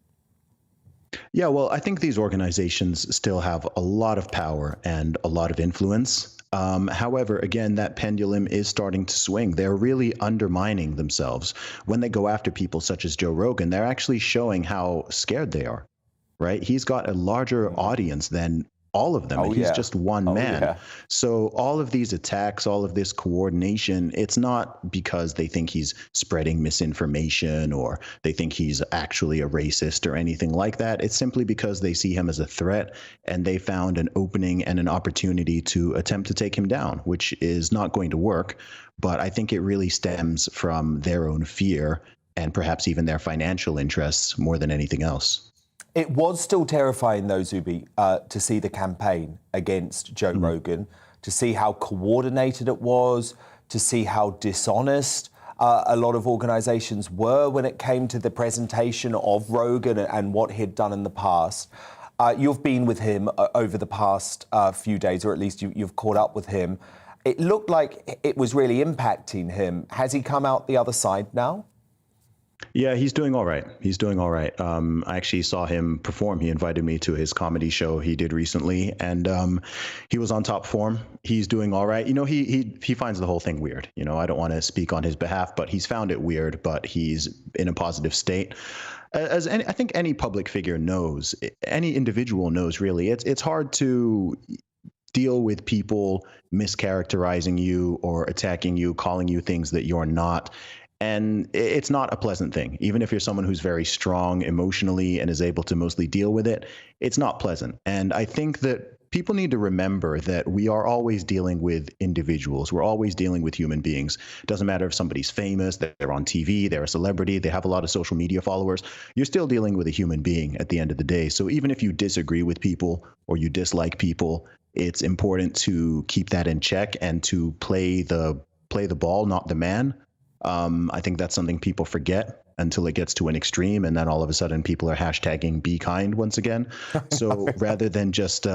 Yeah, well, I think these organizations still have a lot of power and a lot of influence. However, again, that pendulum is starting to swing. They're really undermining themselves. When they go after people such as Joe Rogan, they're actually showing how scared they are, right? He's got a larger audience than all of them, and he's just one man. So all of these attacks, all of this coordination, it's not because they think he's spreading misinformation or they think he's actually a racist or anything like that. It's simply because they see him as a threat, and they found an opening and an opportunity to attempt to take him down, which is not going to work. But I think it really stems from their own fear and perhaps even their financial interests more than anything else.
It was still terrifying, though, Zubi, to see the campaign against Joe Rogan, to see how coordinated it was, to see how dishonest a lot of organisations were when it came to the presentation of Rogan and what he'd done in the past. You've been with him over the past few days, or at least you've caught up with him. It looked like it was really impacting him. Has he come out the other side now?
Yeah, he's doing all right. He's doing all right. I actually saw him perform. He invited me to his comedy show he did recently, and he was on top form. He's doing all right. You know, he finds the whole thing weird. You know, I don't want to speak on his behalf, but he's found it weird, but he's in a positive state. I think any public figure knows, any individual knows, really, it's hard to deal with people mischaracterizing you or attacking you, calling you things that you're not. And it's not a pleasant thing. Even if you're someone who's very strong emotionally and is able to mostly deal with it, it's not pleasant. And I think that people need to remember that we are always dealing with individuals. We're always dealing with human beings. It doesn't matter if somebody's famous, they're on TV, they're a celebrity, they have a lot of social media followers. You're still dealing with a human being at the end of the day. So even if you disagree with people or you dislike people, it's important to keep that in check and to play the ball, not the man. I think that's something people forget until it gets to an extreme, and then all of a sudden people are hashtagging be kind once again. So rather than just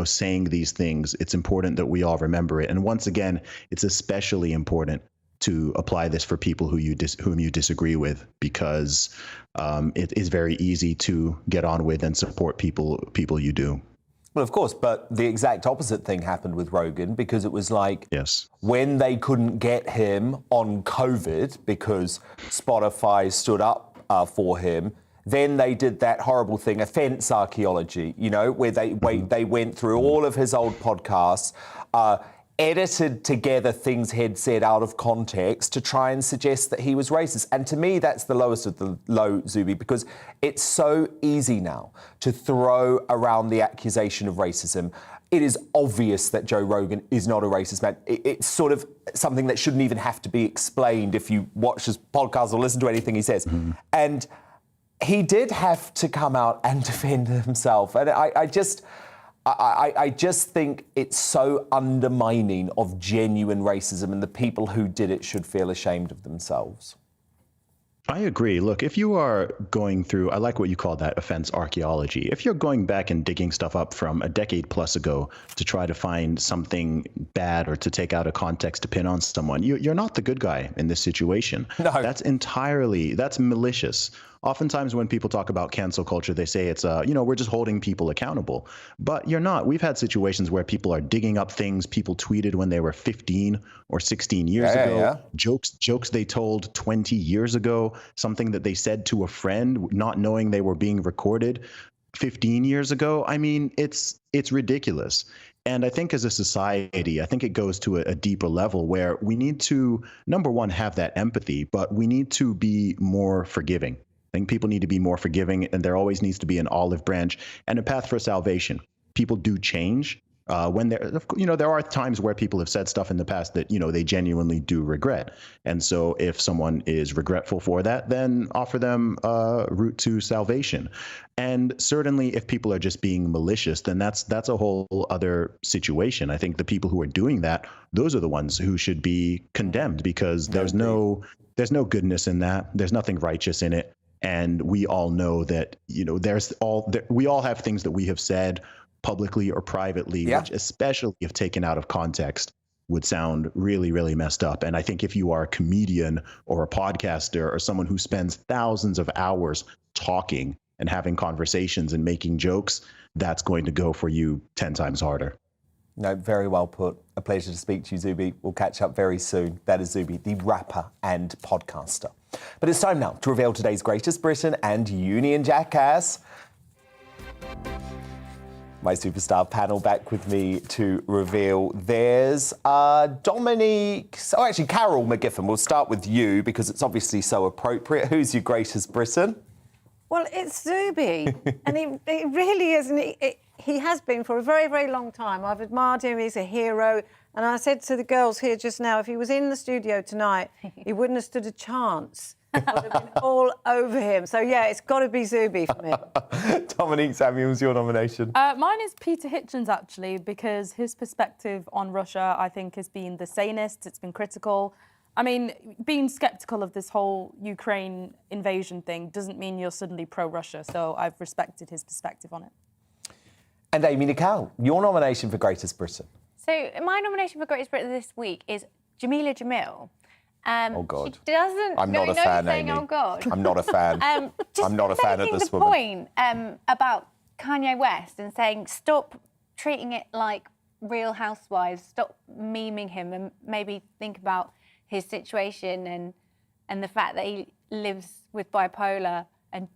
saying these things, it's important that we all remember it. And once again, it's especially important to apply this for people whom you disagree with, because it is very easy to get on with and support people you do.
Well, of course, but the exact opposite thing happened with Rogan, because it was like, when they couldn't get him on COVID because Spotify stood up for him, then they did that horrible thing, offence archaeology, you know, where they went through all of his old podcasts, edited together things he'd said out of context to try and suggest that he was racist. And to me, that's the lowest of the low, Zuby, because it's so easy now to throw around the accusation of racism. It is obvious that Joe Rogan is not a racist man. It's sort of something that shouldn't even have to be explained if you watch his podcast or listen to anything he says. And he did have to come out and defend himself. And I just think it's so undermining of genuine racism, and the people who did it should feel ashamed of themselves.
I agree. Look, if you are going through, I like what you call that, offense archaeology. If you're going back and digging stuff up from a decade plus ago to try to find something bad or to take out of context to pin on someone, you're not the good guy in this situation. No. That's malicious. Oftentimes when people talk about cancel culture, they say it's, we're just holding people accountable. But you're not. We've had situations where people are digging up things people tweeted when they were 15 or 16 years ago, jokes they told 20 years ago, something that they said to a friend, not knowing they were being recorded 15 years ago. I mean, it's ridiculous. And I think as a society, I think it goes to a deeper level where we need to, number one, have that empathy, but we need to be more forgiving. I think people need to be more forgiving, and there always needs to be an olive branch and a path for salvation. People do change. There are times where people have said stuff in the past that, they genuinely do regret. And so if someone is regretful for that, then offer them a route to salvation. And certainly if people are just being malicious, then that's a whole other situation. I think the people who are doing that, those are the ones who should be condemned, because there's no goodness in that. There's nothing righteous in it. And we all know that, we all have things that we have said publicly or privately, which especially if taken out of context would sound really, really messed up. And I think if you are a comedian or a podcaster or someone who spends thousands of hours talking and having conversations and making jokes, that's going to go for you 10 times harder.
No, very well put. A pleasure to speak to you, Zuby. We'll catch up very soon. That is Zuby, the rapper and podcaster. But it's time now to reveal today's greatest Briton and Uni and Jackass. My superstar panel back with me to reveal. There's Dominique. Oh, actually, Carol McGiffin. We'll start with you because it's obviously so appropriate. Who's your greatest Briton?
Well, it's Zuby. And it really is. And he has been for a very, very long time. I've admired him. He's a hero. And I said to the girls here just now, if he was in the studio tonight, he wouldn't have stood a chance. I would have been all over him. So, yeah, it's got to be Zuby for me.
Dominique Samuels, your nomination.
Mine is Peter Hitchens, actually, because his perspective on Russia, I think, has been the sanest. It's been critical. I mean, being sceptical of this whole Ukraine invasion thing doesn't mean you're suddenly pro-Russia. So I've respected his perspective on it.
And Amy Nicole, your nomination for Greatest Briton.
So my nomination for Greatest Briton this week is Jamila Jamil.
Oh, God.
She doesn't...
I'm not a fan,
saying,
Amy.
Oh, God.
I'm not a fan. I'm not a fan of this woman.
Making the point about Kanye West and saying, stop treating it like Real Housewives, stop memeing him, and maybe think about his situation and the fact that he lives with bipolar, and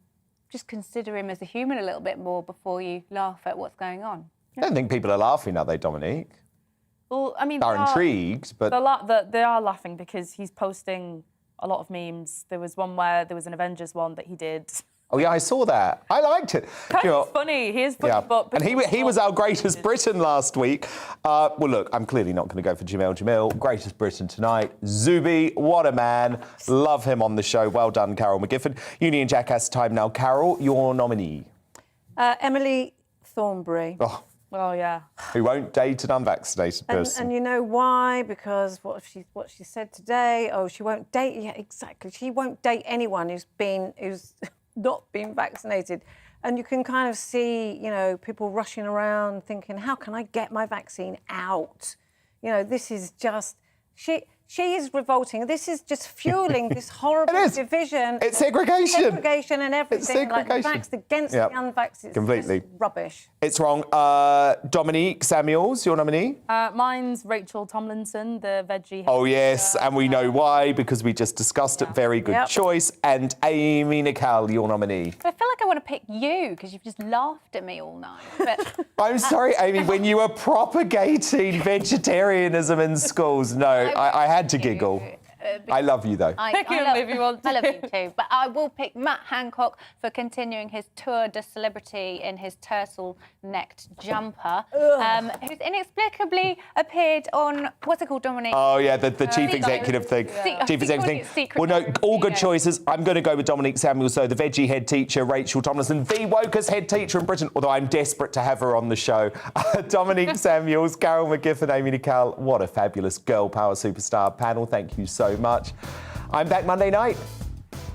just consider him as a human a little bit more before you laugh at what's going on.
I don't think people are laughing, are they, Dominique?
Well, I mean,
they're intrigued, but
they are laughing because he's posting a lot of memes. There was one where there was an Avengers one that he did.
Oh yeah, I saw that. I liked it.
He's funny. He is funny,
yeah.
but
and he was our greatest Briton last week. Well, look, I'm clearly not going to go for Jamil. Greatest Briton tonight, Zuby. What a man. Love him on the show. Well done, Carol McGiffin. Uni and Jackass time now. Carol, your nominee.
Emily Thornberry.
Oh, yeah.
Who won't date an unvaccinated person.
And you know why? Because what she said today, she won't date. Yeah, exactly. She won't date anyone who's not been vaccinated. And you can kind of see, people rushing around thinking, how can I get my vaccine out? This is just... She is revolting. This is just fueling this horrible division.
It's segregation.
Segregation and everything. Like the vaxxed against the unvaxxed. It's
completely
just rubbish.
It's wrong. Dominique Samuels, your nominee?
Mine's Rachel Tomlinson, the veggie.
Oh, yes, and we know why, because we just discussed it. Very good choice. And Amy Nicol, your nominee.
I feel like I want to pick you because you've just laughed at me all night. But
I'm sorry, Amy, when you were propagating vegetarianism in schools, no, I had to giggle. I love you, though.
Pick him if you want to.
I love you too. But I will pick Matt Hancock for continuing his tour de celebrity in his turtle-necked jumper, who's inexplicably appeared on, what's it called, Dominic?
Oh, yeah, the chief executive thing. Chief executive thing. Well, no, all good choices. I'm going to go with Dominique Samuels, so the veggie head teacher, Rachel Tomlinson, the wokest head teacher in Britain, although I'm desperate to have her on the show. Dominique Samuels, Carol McGiffin, Amy Nicol. What a fabulous girl power superstar panel. Thank you so much. I'm back Monday night.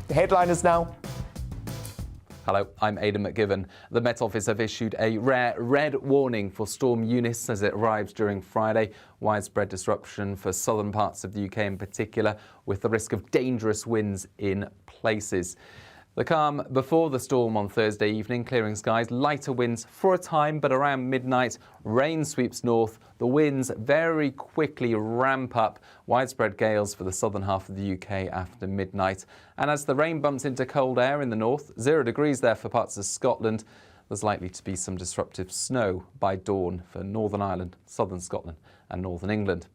Headliners now.
Hello, I'm Aidan McGivern. The Met Office have issued a rare red warning for Storm Eunice as it arrives during Friday. Widespread disruption for southern parts of the UK in particular, with the risk of dangerous winds in places. The calm before the storm on Thursday evening, clearing skies, lighter winds for a time, but around midnight, rain sweeps north. The winds very quickly ramp up. Widespread gales for the southern half of the UK after midnight. And as the rain bumps into cold air in the north, 0 degrees there for parts of Scotland, there's likely to be some disruptive snow by dawn for Northern Ireland, southern Scotland and northern England.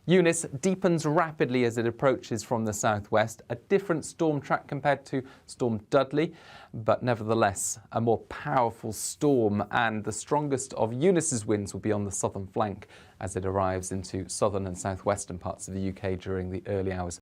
Eunice deepens rapidly as it approaches from the southwest, a different storm track compared to Storm Dudley, but nevertheless a more powerful storm, and the strongest of Eunice's winds will be on the southern flank as it arrives into southern and southwestern parts of the UK during the early hours